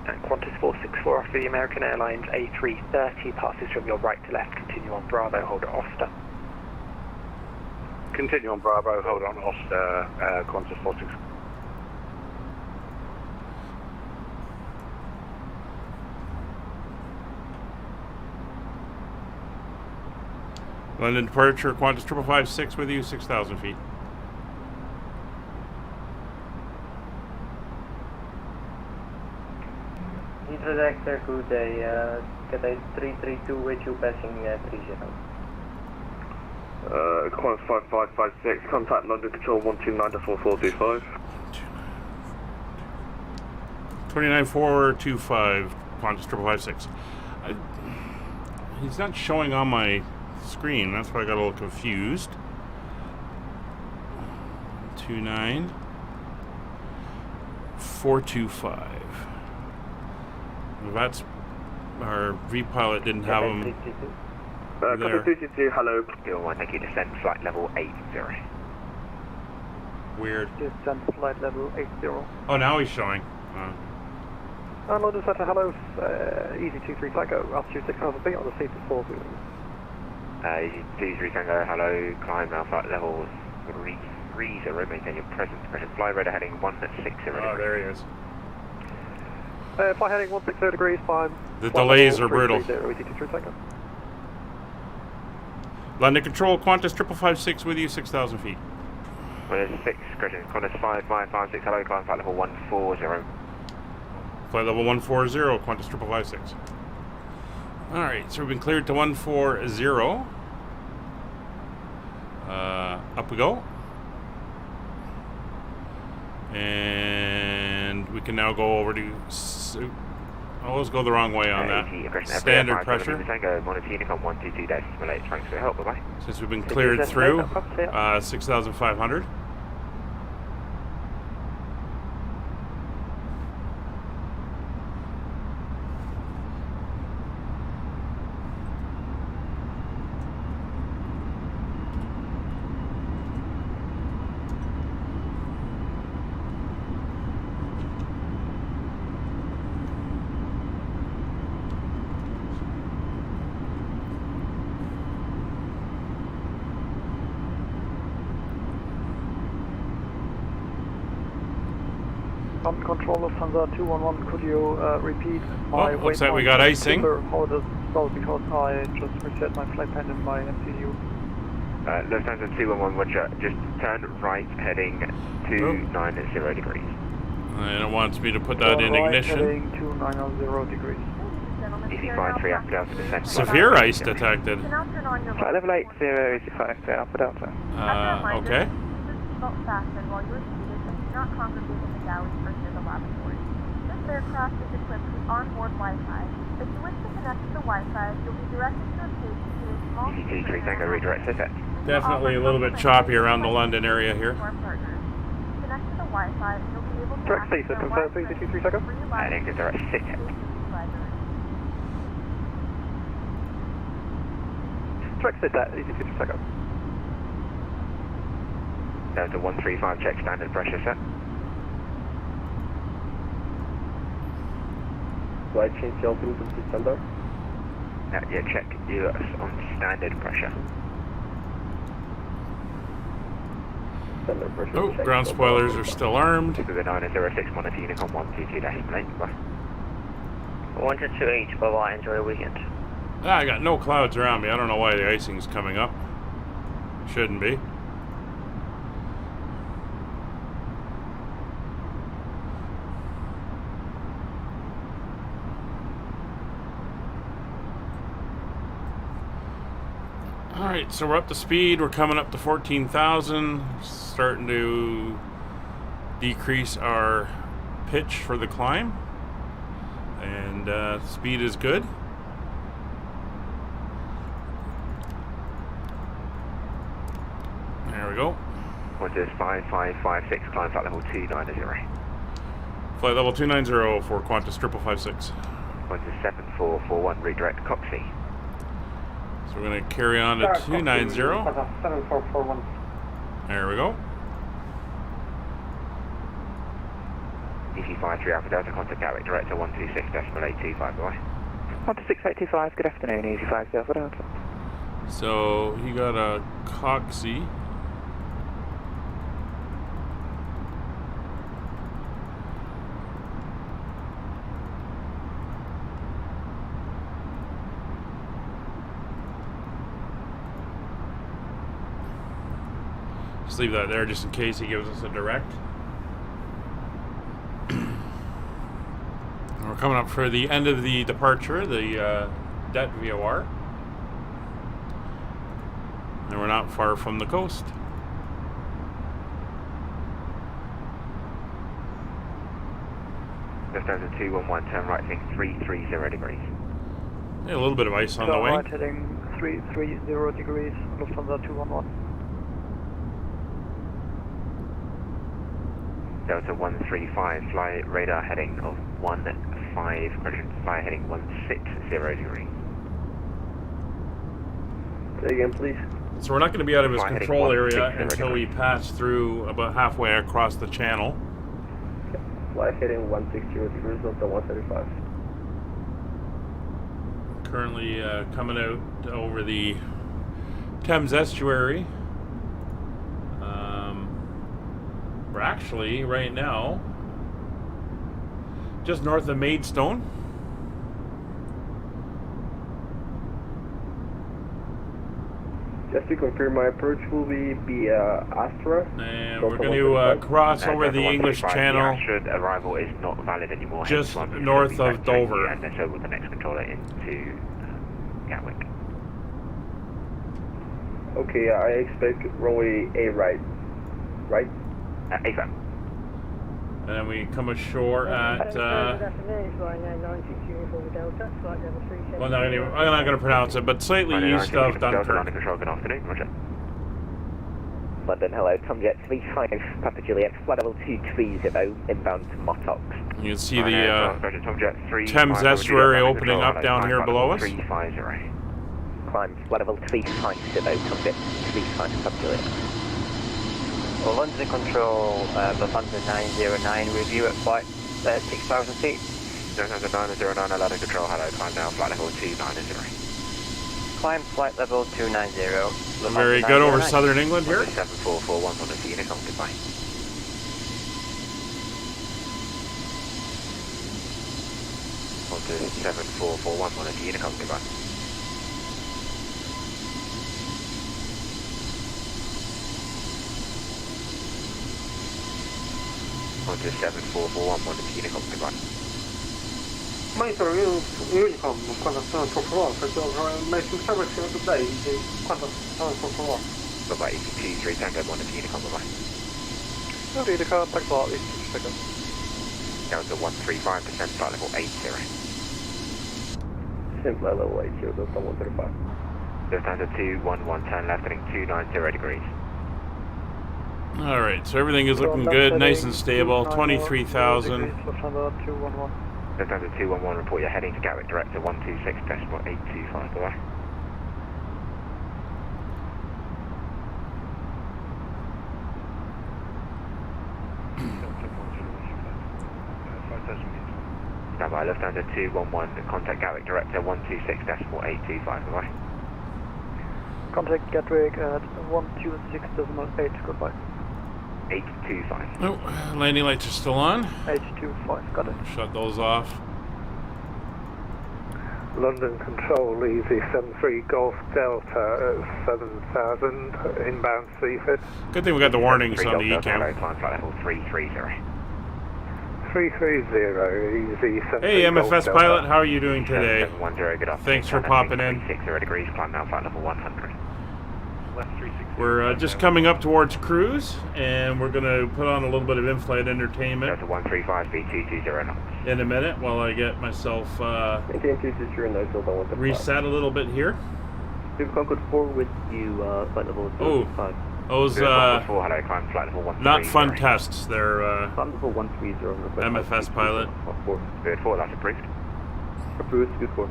And Qantas 464 off the American Airlines A330, passes from your right to left. Continue on Bravo, hold Oster. Continue on Bravo, hold on Oster, Qantas 46. London departure, Qantas 5556 with you, 6,000 feet. Heathrow Director, good day. Cathay 332 with you passing 30. Qantas 5556, contact London Control 129.4425. 29425, Qantas 5556. He's not showing on my screen, that's why I got a little confused. 29425. That's our V-pilot didn't have him there. Qantas 222, hello. Thank you, descend flight level 80. Weird. Descend flight level 80. Oh, now he's showing. London Center, hello. Easy 23 Tango, altitude 6,000 feet on the seat of 4. Easy 23 Tango, hello. Climb now flight level 330. Maintain your present flight radar heading 160. Oh, there he is. Flight heading 160 degrees, fine. The delays are brutal. Easy 23 Tango. London Control, Qantas 5556 with you, 6,000 feet. Qantas 6, Qantas 5556, hello. Climb flight level 140. Flight level 140, Qantas 5556. Alright, so we've been cleared to 140. Up we go. And we can now go over to... always go the wrong way on that. Standard pressure. Since we've been cleared through, 6,500. Control Lufthansa 211, could you repeat my looks like we got icing. How does spell, because I just reset my flight plan in my MCU. Lufthansa 211, Roger, just turn right heading 290 degrees. And it wants me to put that in ignition. Heading 290 degrees. Easy 53 Alpha Delta descent. Severe ice detected. Flight level 80, easy 53 Alpha Delta. Okay. Belt fasten while you're seated and do not congregate in the galley or near the lavatory. This aircraft is equipped with onboard Wi-Fi. If you wish to connect to the Wi-Fi, you'll be directed to a page to a small... Easy 3 Tango, redirect set. Definitely a little bit choppy around the London area here. Connect to the Wi-Fi and you'll be able to... Direct station, confirm please, 23 seconds. Heading to direct sit. Direct sit at easy 53 seconds. Delta 135, check standard pressure set. Do I change the altitude to standard? Yeah, check you on standard pressure. Oh, ground spoilers are still armed. The 9061 at Unicom 122-8, bye. 1 to 2 each, bye-bye, enjoy your weekend. I got no clouds around me. I don't know why the icing's coming up. Shouldn't be. Alright, so we're up to speed. We're coming up to 14,000. Starting to decrease our pitch for the climb. And speed is good. There we go. What is 5556, climb flight level 290. Flight level 290 for Qantas 5556. What is 7441, redirect Coxie. So we're going to carry on to 290. 7441. There we go. EC53 Alpha Delta, contact Gatwick, director 126.825, bye. 126.825, good afternoon, EC53 Alpha Delta. So he got a Coxie. Just leave that there just in case he gives us a direct. We're coming up for the end of the departure, the Det VOR. And we're not far from the coast. Just over 211, turn right, thing 330 degrees. Yeah, a little bit of ice on the wing. Right, heading 330 degrees, Lufthansa 211. Delta 135, fly radar heading of 15, fly heading 160 degrees. Say again, please. So we're not going to be out of his Fly control heading area 160 until we pass through about halfway across the channel. Fly heading 160 degrees, Delta 135. Currently coming out over the Thames estuary. We're actually, right now, just north of Maidstone. Just to confirm, my approach will be Astra. And we're going to cross over the English Channel. The arrival is not valid anymore. Just north of Dover. And so will the next controller into Gatwick. Okay, I expect runway A right. Right? AFM. And then we come ashore at... well, I'm not going to pronounce it, but slightly east of Dunkirk. London, hello, Tomjet 35, Papa Juliet, flight level 230, inbound to Mottox. You can see the Thames estuary opening up down here below us. 350. Climb flight level 350, Tomjet 35, Papa Juliet. Well, London Control, Lufthansa 909, review at flight 6,000 feet. Lufthansa 909, London Control, hello, climb now, flight level 290. Climb flight level 290. Very good over southern England here. 7441 on the Unicom, goodbye. On to 7441 on the Unicom, goodbye. On to 7441 on the Unicom, goodbye. Monitor Unicom, Qantas 744, making service here today, Qantas 744. Bye-bye, EC23 Tango 1 of Unicom, bye-bye. No need to contact lot, East Chicago. Down to 135%, flight level 80. Simple level 80, Delta 135. Lufthansa 211, turn left heading 290 degrees. Alright, so everything is looking good, nice and stable, 23,000. Lufthansa 211. Lufthansa 211, report you're heading to Gatwick, director 126.825, bye-bye. Bye-bye, Lufthansa 211, contact Gatwick, director 126.825, bye-bye. Contact Gatwick at 126.8, goodbye. 825. Oh, landing lights are still on. 825, got it. Shut those off. London Control, Easy 73 Golf Delta at 7,000, inbound CFIT. Good thing we got the warnings on the Hello, ECAM. climb flight level 330. 330, Easy 73 Hey, MFS Golf pilot, Delta. how are you doing today? 7710, good afternoon. Thanks for popping in. 360 degrees, climb now flight level 100. We're just coming up towards cruise, and we're going to put on a little bit of in-flight entertainment Delta 135, V220 knots. in a minute while I get myself reset a little bit here. Concord 4 with you, flight level 5. Those hello, climb flight level 130. not fun tests. They're Flight level 130. MFS pilot. Good 4, that's approved. Approved, good 4.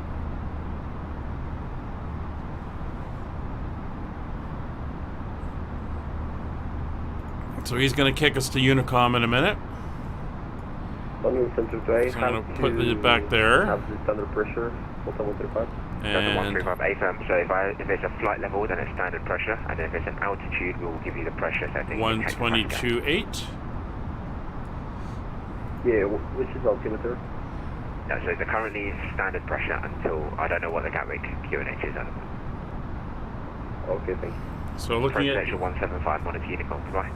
So he's going to kick us to Unicom in a minute. London Central Drive. So I'm going to put it back there. Have this under pressure, Delta 135. Delta 135, AFM, so if it's a flight level, then it's standard pressure, and if it's an altitude, we will give you the pressure setting. 122.8. Yeah, which is altimeter? No, so the currently is standard pressure until, I don't know what the Gatwick QNH is at. Okay, thank you. So looking at... Presidential 175, monitor Unicom, goodbye.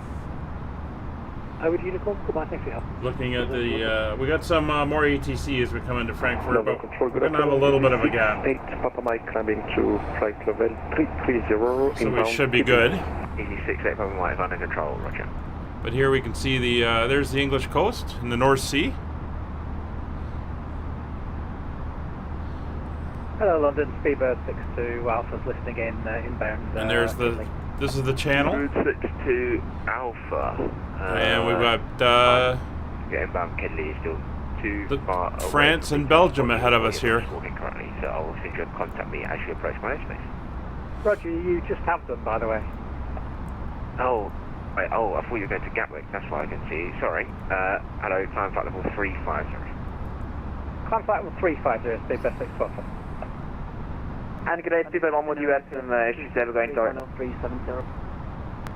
I would Unicom, goodbye, thanks for your help. Looking at the, we got some more ATC as we come into Frankfurt, but we're going to have a little bit of a gap. 8 Papa Mike climbing to flight level 330. So we should be good. Easy 68 Papa Mike under control, roger. But here we can see the, there's the English coast in the North Sea. Hello London, Speedbird 62 Alpha's listening in, inbound. And there's the, this is the channel. 62 Alpha. And we've got yeah, inbound Kedley is still too far away. France and Belgium ahead of us here. Currently, so I'll send you a contact me as you approach my airspace. Roger, you just have them, by the way. Oh, wait, I thought you were going to Gatwick, that's why I can see. Sorry. Hello, climb flight level 350. Climb flight level 350, Speedbird 62 Alpha. And good day, Speedbird 1 with you at issues ever going dark. 370.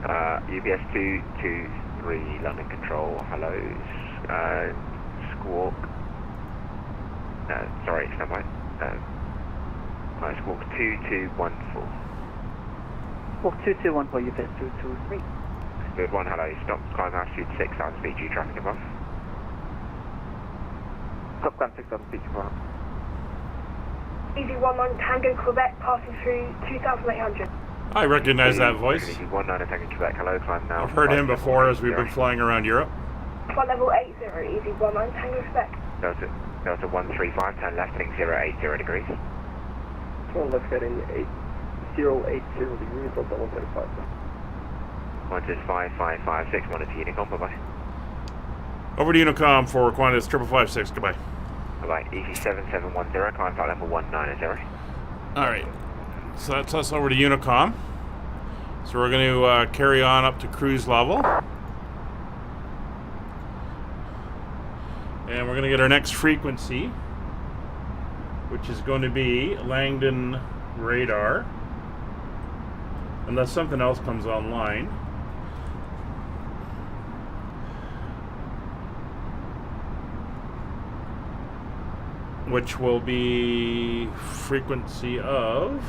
UBS 223 London Control, hello, Squawk, sorry, stand by, Squawk 2214. Squawk 2214, UBS 223. Good 1, hello, stop, climb altitude 6,000 feet, G traffic above. Stop, climb 6,000 feet above. Easy 19 Tango Quebec passing through 2,800. I recognize that voice. Easy 19 Tango Quebec, hello, climb now. I've heard him before as we've been flying around Europe. Flight level 80, Easy 19 Tango Quebec. Delta 135, turn left heading 080 degrees. Turn left heading 080 degrees, Delta 135. 1655556, monitor Unicom, bye-bye. Over to Unicom for Qantas 5556, goodbye. Bye-bye, Easy 7710, climb flight level 190. Alright, so that's us over to Unicom. So we're going to carry on up to cruise level. And we're going to get our next frequency, which is going to be Langdon radar, unless something else comes online. Which will be frequency of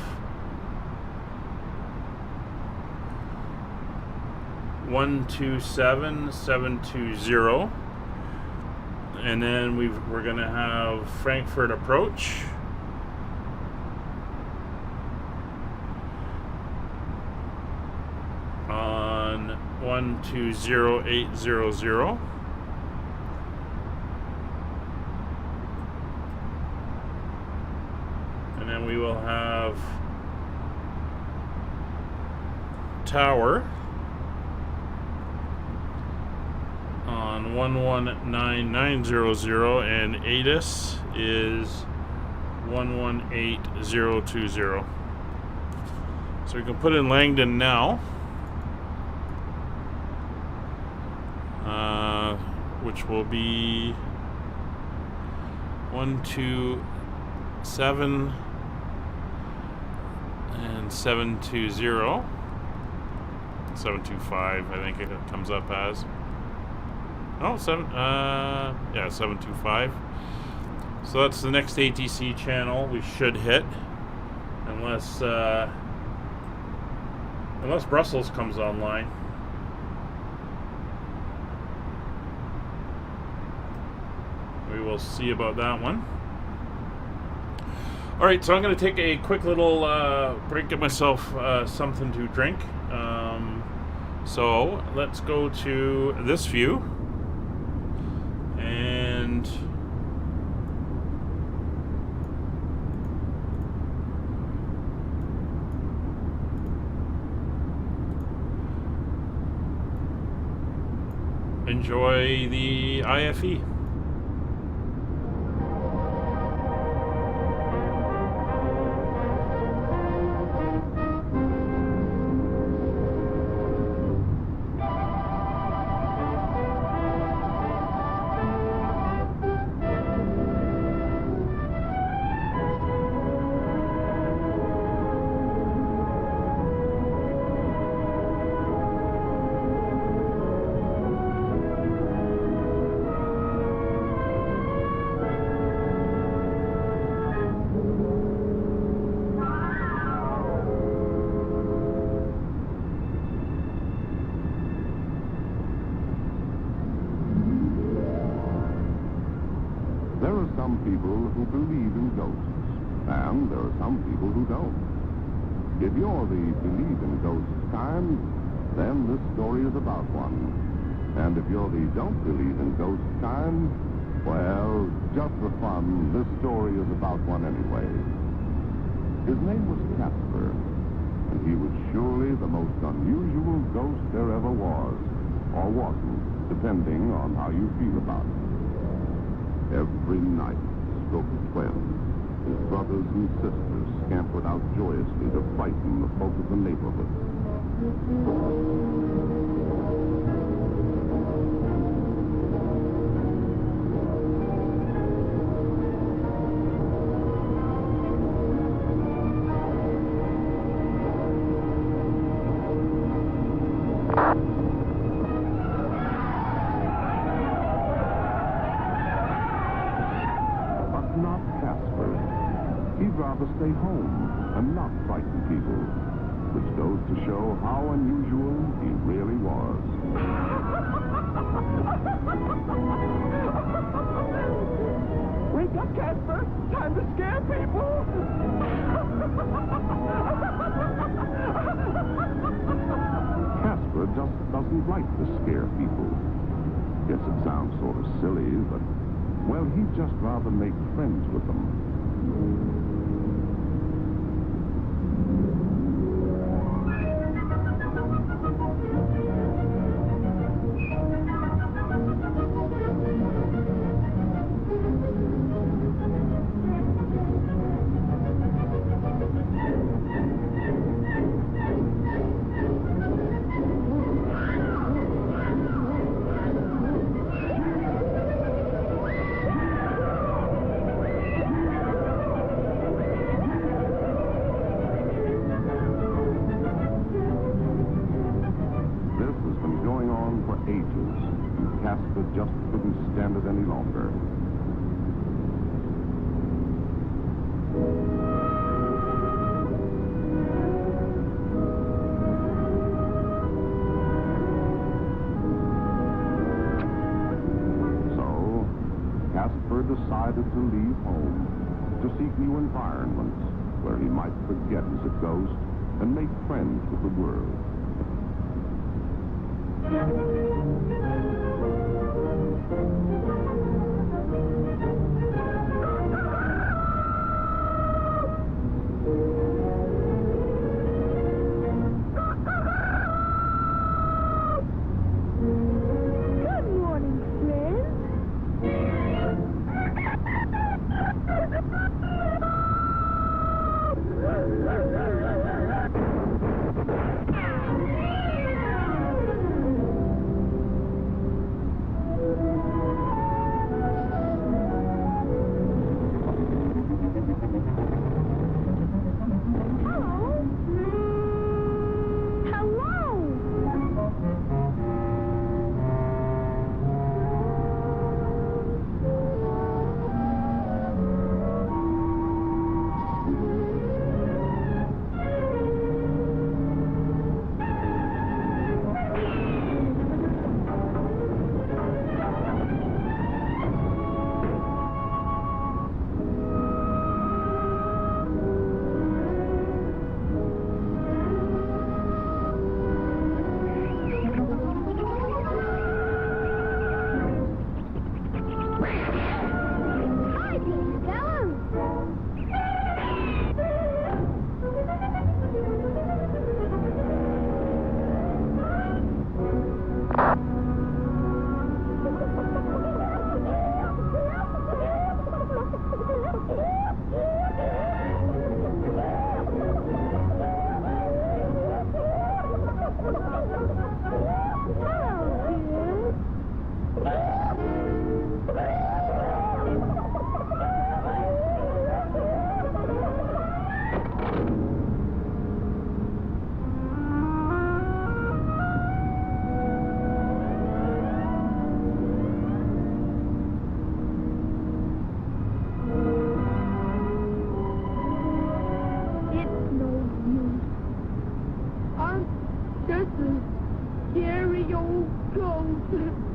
127,720, and then we're going to have Frankfurt approach. On 120,800. And then we will have Tower on 119,900, and ATIS is 118,020. So we can put in Langdon now, which will be 127 and 720. 725, I think it comes up as. Oh, 725. So that's the next ATC channel we should hit, unless Brussels comes online. We will see about that one. Alright, so I'm going to take a quick little break, get myself something to drink. So let's go to this view. And enjoy the IFE. People who believe in ghosts, and there are some people who don't. If you're the believe in ghosts kind, then this story is about one. And if you're the don't believe in ghosts kind, well, just for fun, this story is about one anyway. His name was Casper, and he was surely the most unusual ghost there ever was, or wasn't, depending on how you feel about it. Every night, stroke 12, his brothers and sisters scampered out joyously to frighten the folk of the neighborhood. Stay home and not frighten people, which goes to show how unusual he really was. Wake up, Casper! Time to scare people! Casper just doesn't like to scare people. Guess it sounds sort of silly, but, well, he'd just rather make friends with them. Casper just couldn't stand it any longer. So, Casper decided to leave home, to seek new environments where he might forget he's a ghost and make friends with the world. big old ghost.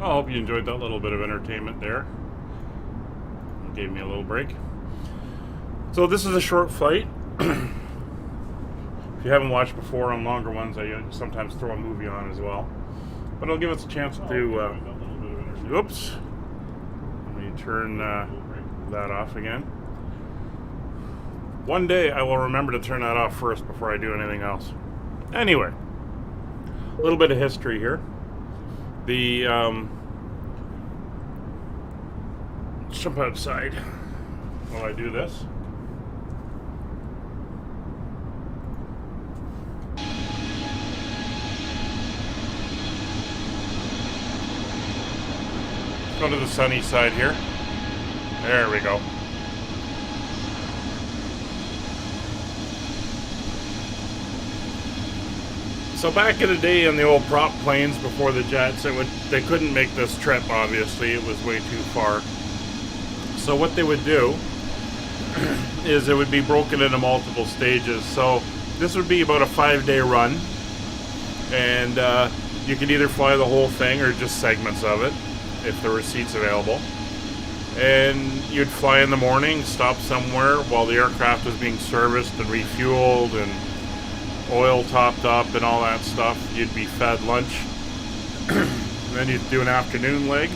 I hope you enjoyed that little bit of entertainment there. It gave me a little break. So this is a short flight. If you haven't watched before on longer ones, I sometimes throw a movie on as well. But it'll give us a chance to... oops. Let me turn that off again. One day I will remember to turn that off first before I do anything else. Anyway, a little bit of history here. The let's jump outside while I do this. Let's go to the sunny side here. There we go. So back in the day on the old prop planes before the jets, they couldn't make this trip, obviously. It was way too far. So what they would do is it would be broken into multiple stages. So this would be about a 5-day run. And you could either fly the whole thing or just segments of it, if there were seats available. And you'd fly in the morning, stop somewhere while the aircraft was being serviced and refueled and oil topped up and all that stuff. You'd be fed lunch. And then you'd do an afternoon leg.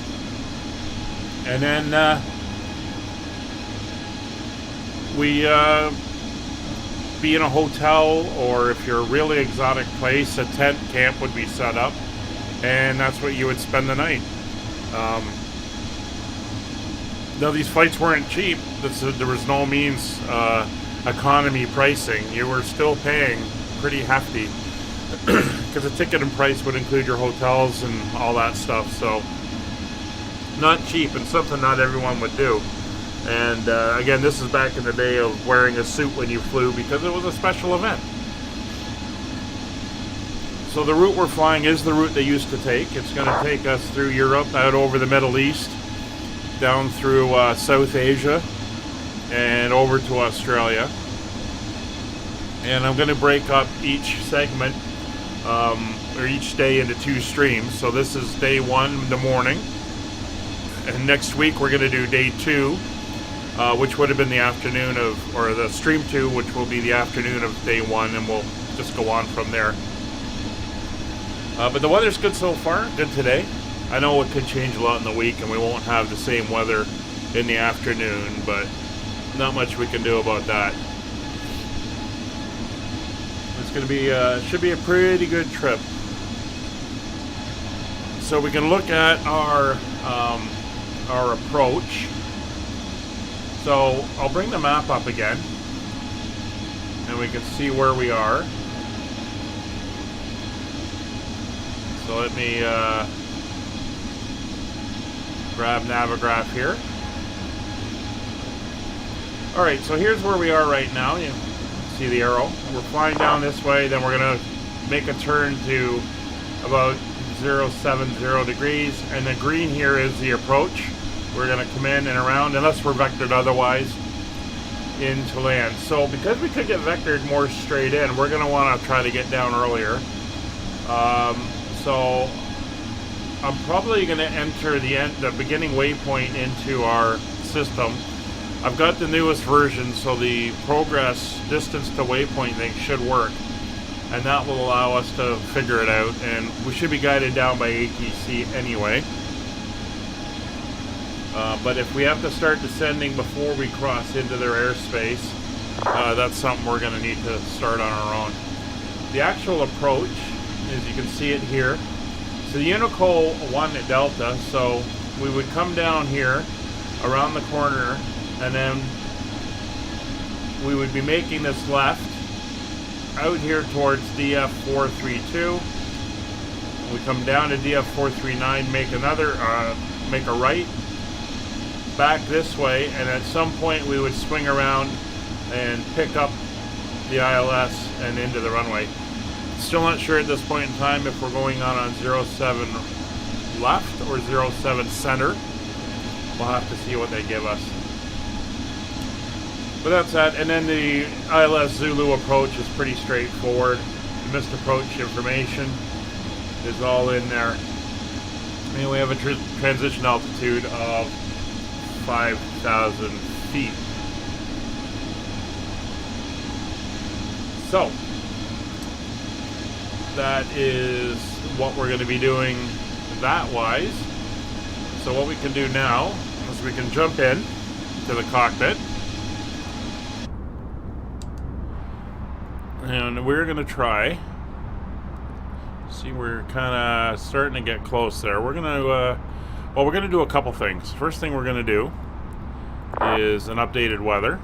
And then we be in a hotel, or if you're a really exotic place, a tent camp would be set up. And that's what you would spend the night. Now these flights weren't cheap. There was no means economy pricing. You were still paying pretty hefty because the ticket and price would include your hotels and all that stuff. So not cheap, and something not everyone would do. And again, this is back in the day of wearing a suit when you flew because it was a special event. So the route we're flying is the route they used to take. It's going to take us through Europe, out over the Middle East, down through South Asia, and over to Australia. And I'm going to break up each segment, or each day, into 2 streams. So this is day 1 in the morning. And next week we're going to do day 2, which would have been the afternoon of, or the stream 2, which will be the afternoon of day 1, and we'll just go on from there. But the weather's good so far, good today. I know it could change a lot in the week, and we won't have the same weather in the afternoon, but not much we can do about that. It's going to be, should be a pretty good trip. So we can look at our approach. So I'll bring the map up again, and we can see where we are. So let me grab Navigraph here. Alright, so here's where we are right now. You see the arrow. We're flying down this way, then we're going to make a turn to about 070 degrees, and the green here is the approach. We're going to come in and around, unless we're vectored otherwise, into land. So because we could get vectored more straight in, we're going to want to try to get down earlier. So I'm probably going to enter the beginning waypoint into our system. I've got the newest version, so the progress distance to waypoint thing should work, and that will allow us to figure it out, and we should be guided down by ATC anyway. But if we have to start descending before we cross into their airspace, that's something we're going to need to start on our own. The actual approach, as you can see it here, so the Unico 1 at Delta, so we would come down here around the corner, and then we would be making this left out here towards DF 432. We come down to DF 439, make a right back this way, and at some point we would swing around and pick up the ILS and into the runway. Still not sure at this point in time if we're going on 07 left or 07 center. We'll have to see what they give us. But that's that. And then the ILS Zulu approach is pretty straightforward. The missed approach information is all in there. And we have a transition altitude of 5,000 feet. So that is what we're going to be doing that wise. So what we can do now is we can jump in to the cockpit, and we're going to try. See, we're kind of starting to get close there. We're going to well, we're going to do a couple things. First thing we're going to do is an updated weather.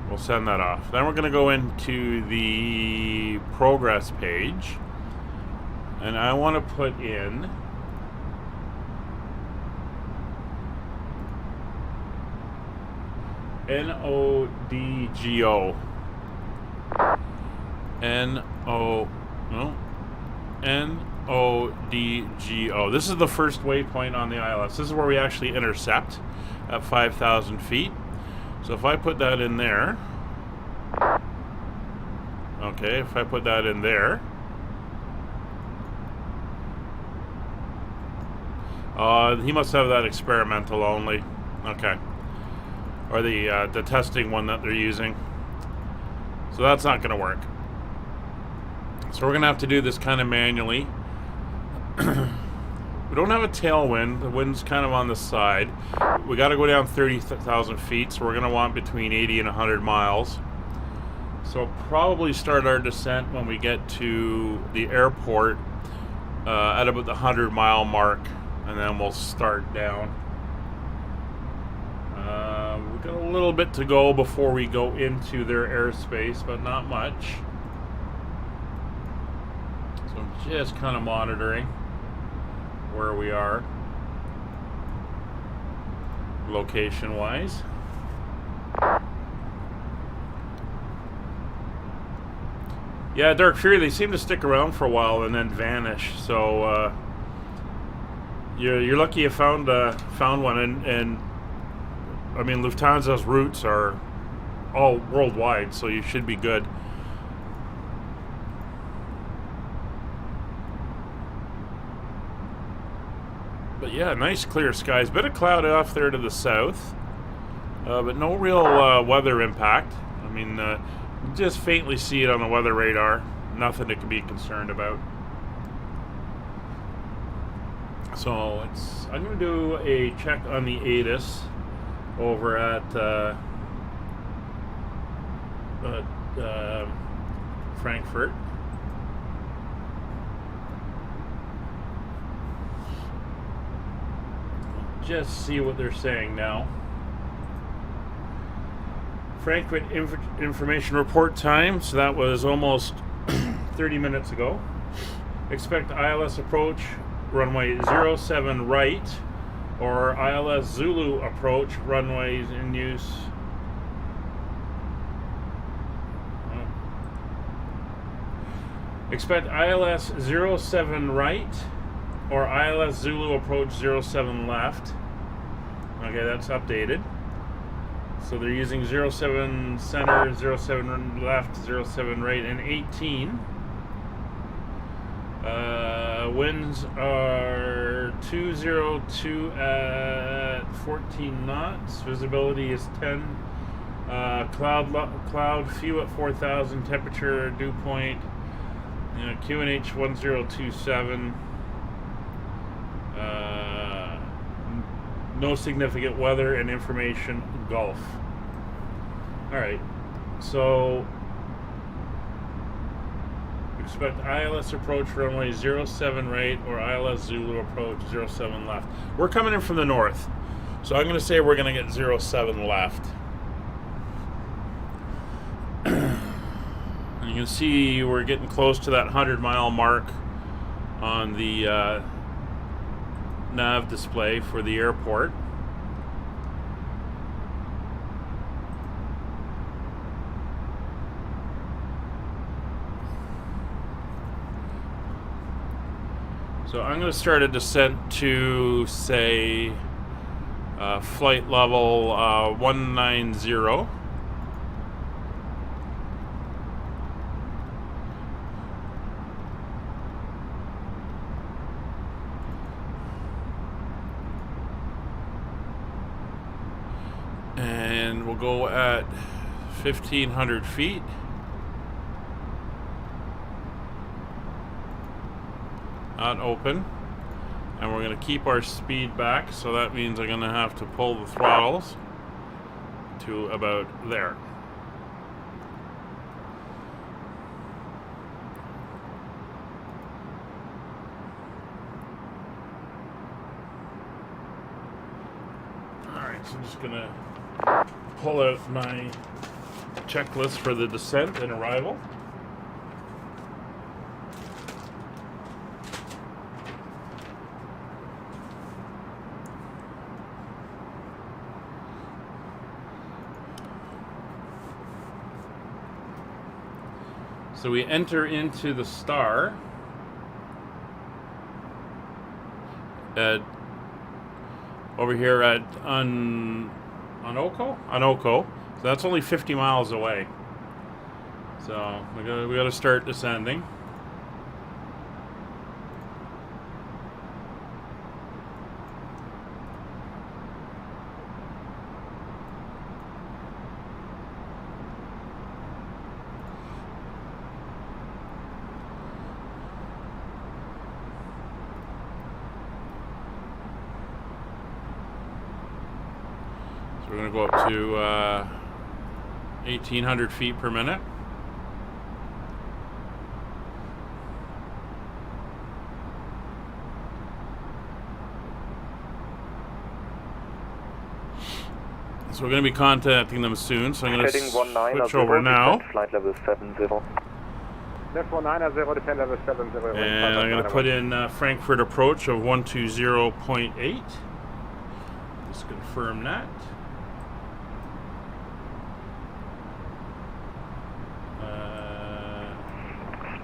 We'll send that off. Then we're going to go into the progress page, and I want to put in NODGO. N-O-D-G-O. This is the first waypoint on the ILS. This is where we actually intercept at 5,000 feet. So if I put that in there, okay, if I put that in there, he must have that experimental only. Okay. Or the testing one that they're using. So that's not going to work. So we're going to have to do this kind of manually. We don't have a tailwind. The wind's kind of on the side. We got to go down 30,000 feet, so we're going to want between 80 and 100 miles. So we'll probably start our descent when we get to the airport at about the 100-mile mark, and then we'll start down. We've got a little bit to go before we go into their airspace, but not much. So I'm just kind of monitoring where we are location-wise. Yeah, Dark Fury, they seem to stick around for a while and then vanish. So you're lucky you found one, and I mean, Lufthansa's routes are all worldwide, so you should be good. But yeah, nice clear skies. Bit of cloud off there to the south, but no real weather impact. I mean, just faintly see it on the weather radar. Nothing to be concerned about. So I'm going to do a check on the ATIS over at Frankfurt. Just see what they're saying now. Frankfurt information report time, so that was almost 30 minutes ago. Expect ILS approach runway 07 right, or ILS Zulu approach runways in use. Expect ILS 07 right, or ILS Zulu approach 07 left. Okay, that's updated. So they're using 07 center, 07 left, 07 right, and 18. Winds are 202 at 14 knots. Visibility is 10. Cloud few at 4,000. Temperature dew point. QNH 1027. No significant weather and information Gulf. Alright, so expect ILS approach runway 07 right, or ILS Zulu approach 07 left. We're coming in from the north, so I'm going to say we're going to get 07 left. And you can see we're getting close to that 100-mile mark on the nav display for the airport. So I'm going to start a descent to, say, flight level 190. And we'll go at 1,500 feet. Not open. And we're going to keep our speed back, so that means I'm going to have to pull the throttles to about there. Alright, so I'm just going to pull out my checklist for the descent and arrival. So we enter into the star over here at Onoko. So that's only 50 miles away. So we got to start descending. We're going to go up to 1,800 feet per minute. So we're going to be contacting them soon, so I'm going to switch over now. Flight level 70. Left 190, descend level 70. And I'm going to put in Frankfurt approach of 120.8. Just confirm that.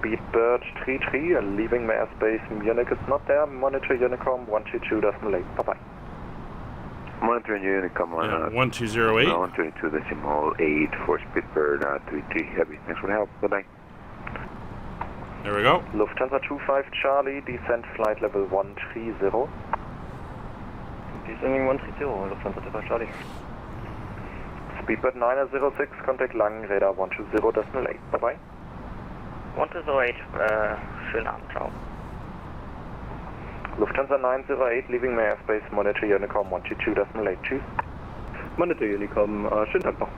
Speedbird 33, leaving my airspace. Munich is not there. Monitor Unicom 122.8. Bye-bye. Monitoring Unicom 1208. 122.8 for Speedbird 33 Heavy. Thanks for the help. Bye-bye. There we go. Lufthansa 25 Charlie, descent flight level 130. Descending 130, Lufthansa 25 Charlie. Speedbird 906, contact Lang, radar 120.8. Bye-bye. 108, schönen Abend, ciao. Lufthansa 908, leaving my airspace, monitor Unicom 122.8. Tschüss. Monitor Unicom, schönen Tag noch.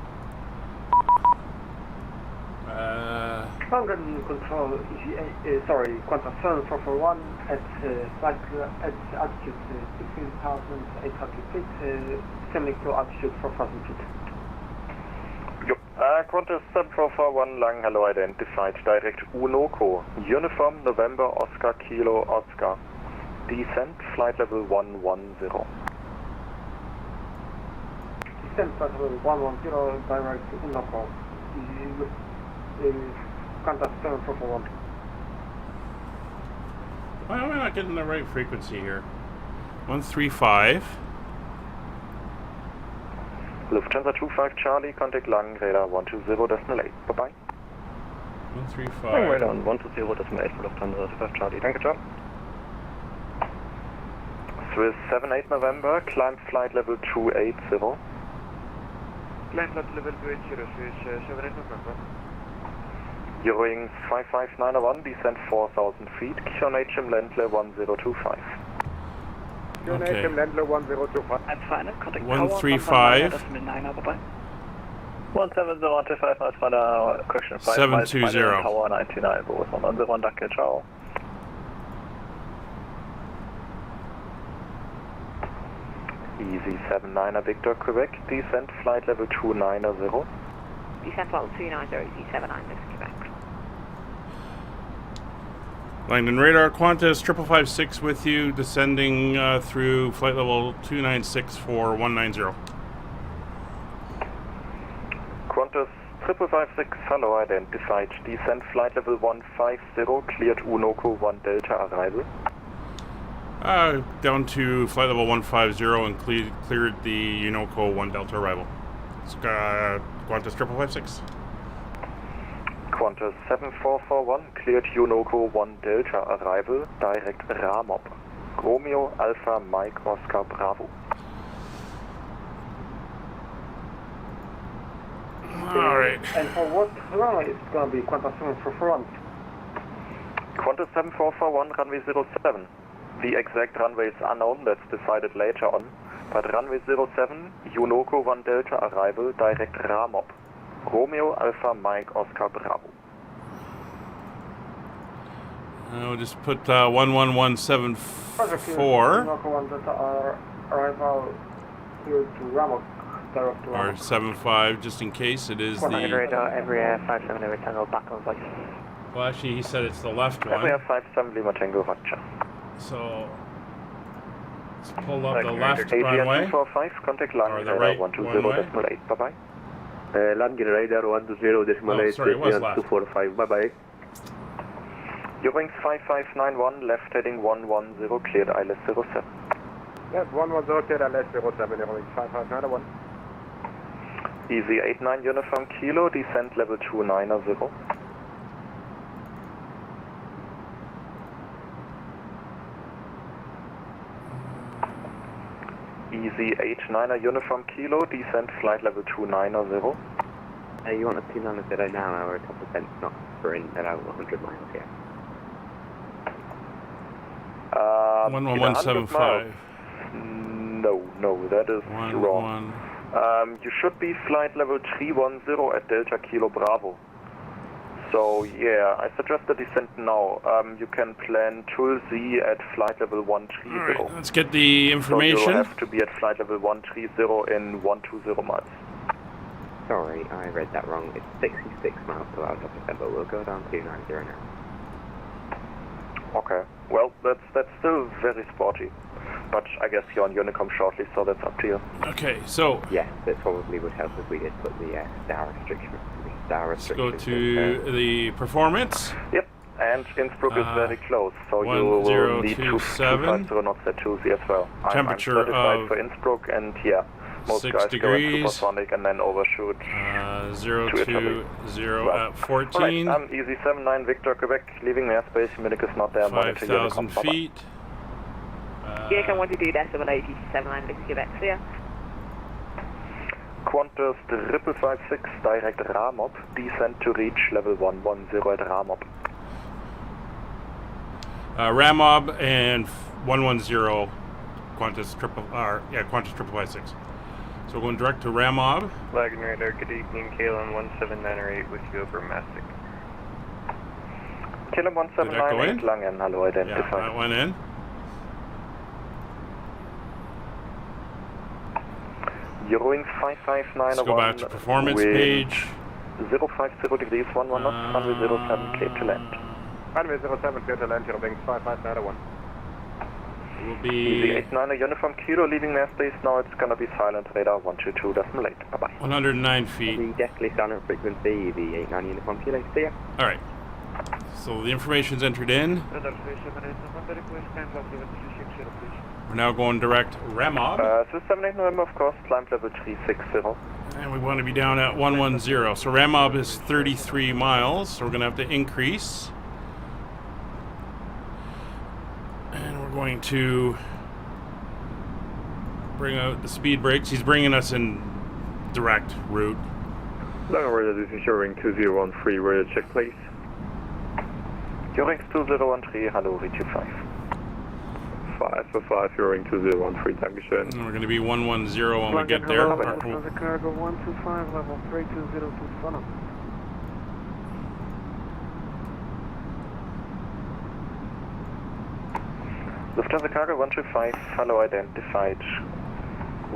Ground control, sorry, Qantas 7441 at altitude 16,800 feet, descending to altitude 4,000 feet. Qantas 7441 Lang, hello, identified, direct Unoko, uniform November Oscar Kilo Oscar, descent flight level 110. Descent flight level 110, direct Unoko, Qantas 7441. Why am I not getting the right frequency here? 135. Lufthansa 25 Charlie, contact Lang, radar 120.8. Bye-bye. 135. Radar 120.8 for Lufthansa 25 Charlie. Danke, ciao. Swiss 78 November, climb flight level 280. Climb flight level 280, Swiss 78 November. Eurowings 55901, descent 4,000 feet, QANTAS Link 1025. Okay. 1025. That's fine. Contact 135. 17025, that's fine. Question 720. Tower 99, but with 110, danke, ciao. Easy 79er Victor Quebec, descent flight level 290. Descent level 290, Easy 79 Quebec. Langdon radar, Qantas 5556 with you, descending through flight level 296 for 190. Qantas 5556, hello, identified, descent flight level 150, cleared Unoko 1 Delta arrival. Down to flight level 150 and cleared the Unoko 1 Delta arrival. It's, Qantas 5556. Qantas 7441, cleared Unoko 1 Delta arrival, direct Ramop. Romeo Alpha Mike Oscar Bravo. Alright. And for what runway is it going to be Qantas 7441? Qantas 7441, runway 07. The exact runway is unknown, that's decided later on. But runway 07, Unoko 1 Delta arrival, direct Ramop. Romeo Alpha Mike Oscar Bravo. We'll just put 11174 Unoko 1 Delta arrival here to Ramok, direct to or Ramok. 75 just in case it is the... radar, every air 57 over Tango back on place. Well, actually he said it's the left one. Every air 57 Lima Tango Roger. So let's pull up the left runway. 245, contact Lang, or the right 120.8. Bye-bye. Landing radar 120.8, sorry, it was left. 245, bye-bye. Eurowings 5591, left heading 110, cleared ILS 07. Yes, 110 cleared ILS 07, Eurowings 5591. Easy 89 Uniform Kilo, descent level 290. Easy 89 Uniform Kilo, descent flight level 290. You want a 290 today now, or a couple of cents knots for in about 100 miles here? 11175. No, that is wrong. You should be flight level 310 at Delta Kilo Bravo. So yeah, I suggest the descent now. You can plan Tulsi at flight level 130. Alright, let's get the information. So you have to be at flight level 130 in 120 miles. Sorry, I read that wrong. It's 66 miles per hour, but we'll go down to 290 now. Okay, well, that's still very sporty. But I guess you're on Unicom shortly, so that's up to you. Okay, so... Yes, it probably would help if we did put the star restriction. Let's go to the performance. Yep, and Innsbruck is very close, so you will need 250 knots at Tuesday as well. Temperature I'm certified of for Innsbruck, and yeah, most 6 guys degrees. go in supersonic and then overshoot. 020 at 14. Alright, easy 79 Victor, Quebec, leaving airspace, Munich is not there. 5,000 feet. Yeah, can 122.8079 Victor, Quebec, clear. Qantas 5556, direct Ramop, descent to reach level 110 at Ramop. Ramob and 110 Qantas 5556. So we're going direct to Ramob. Lagan radar, good evening, KLM 1798 with you over Mastic. KLM 1798, Langen, hello, identified. Yeah, that went in. Eurowings 5591. Let's go back to performance page. 050 degrees, 11 knots, runway 07, clear to land. Runway 07, clear to land, Eurowings 5591. It will be... Easy 89 Uniform Kilo, leaving airspace now, it's gonna be silent, radar 122.8, bye-bye. 109 feet. The deathly silent frequency, the 89 Uniform Kilo, clear. Alright. So the information's entered in. We're now going direct Ramob. So 78 November, of course, climb level 360. And we want to be down at 110. So Ramob is 33 miles, so we're going to have to increase. And we're going to bring out the speed brakes. He's bringing us in direct route. This is Eurowings 2013, ready to check, please. Eurowings 2013, hello, reach 5. 5 Eurowings 2013, Dankeschön. And we're going to be 110 when we get there. Lufthansa Cargo 125, level 3202 Funnel. Lufthansa Cargo 125, hello, identified.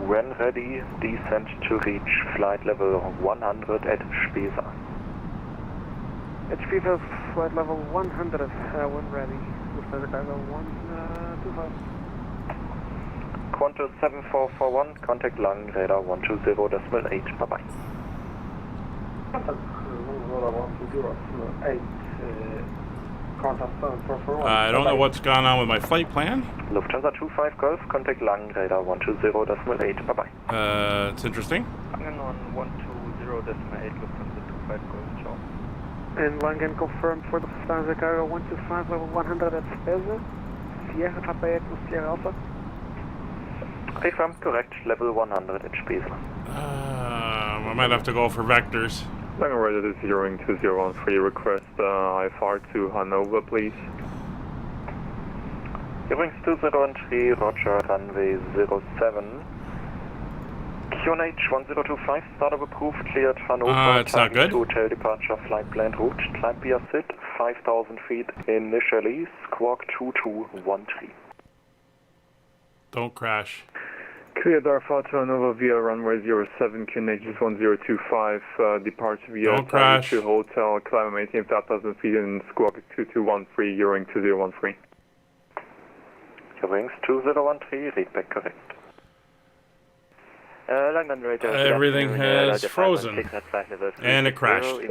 When ready, descent to reach flight level 100 at Spesa. At Spesa, flight level 100, when ready. Lufthansa Cargo 125. Qantas 7441, contact Lang, radar 120.8, bye-bye. I don't know what's gone on with my flight plan. Lufthansa 25 Golf, contact Lang, radar 120.8, bye-bye. It's interesting. Langen on 120.8, Lufthansa 25 Golf, ciao. And Langen confirmed for the Lufthansa Cargo 125, level 100 at Spesa. Sierra Papa Echo Sierra Alpha. Confirmed, correct, level 100 at Spesa. I might have to go for vectors. Langen radar, this is Eurowings 2013, request IFR to Hanover, please. Eurowings 2013, roger, runway 07. QNH 1025, startup approved, cleared Hanover. It's not good. Hotel departure, flight plan route, climb via SID, 5,000 feet initially, squawk 2213. Don't crash. Cleared Alpha to Hanover via runway 07, QNH 1025, departure via crash. To hotel, climb maintain 5,000 feet in squawk 2213, Eurowings 2013. Eurowings 2013, read back correct. Everything has frozen. And it crashed.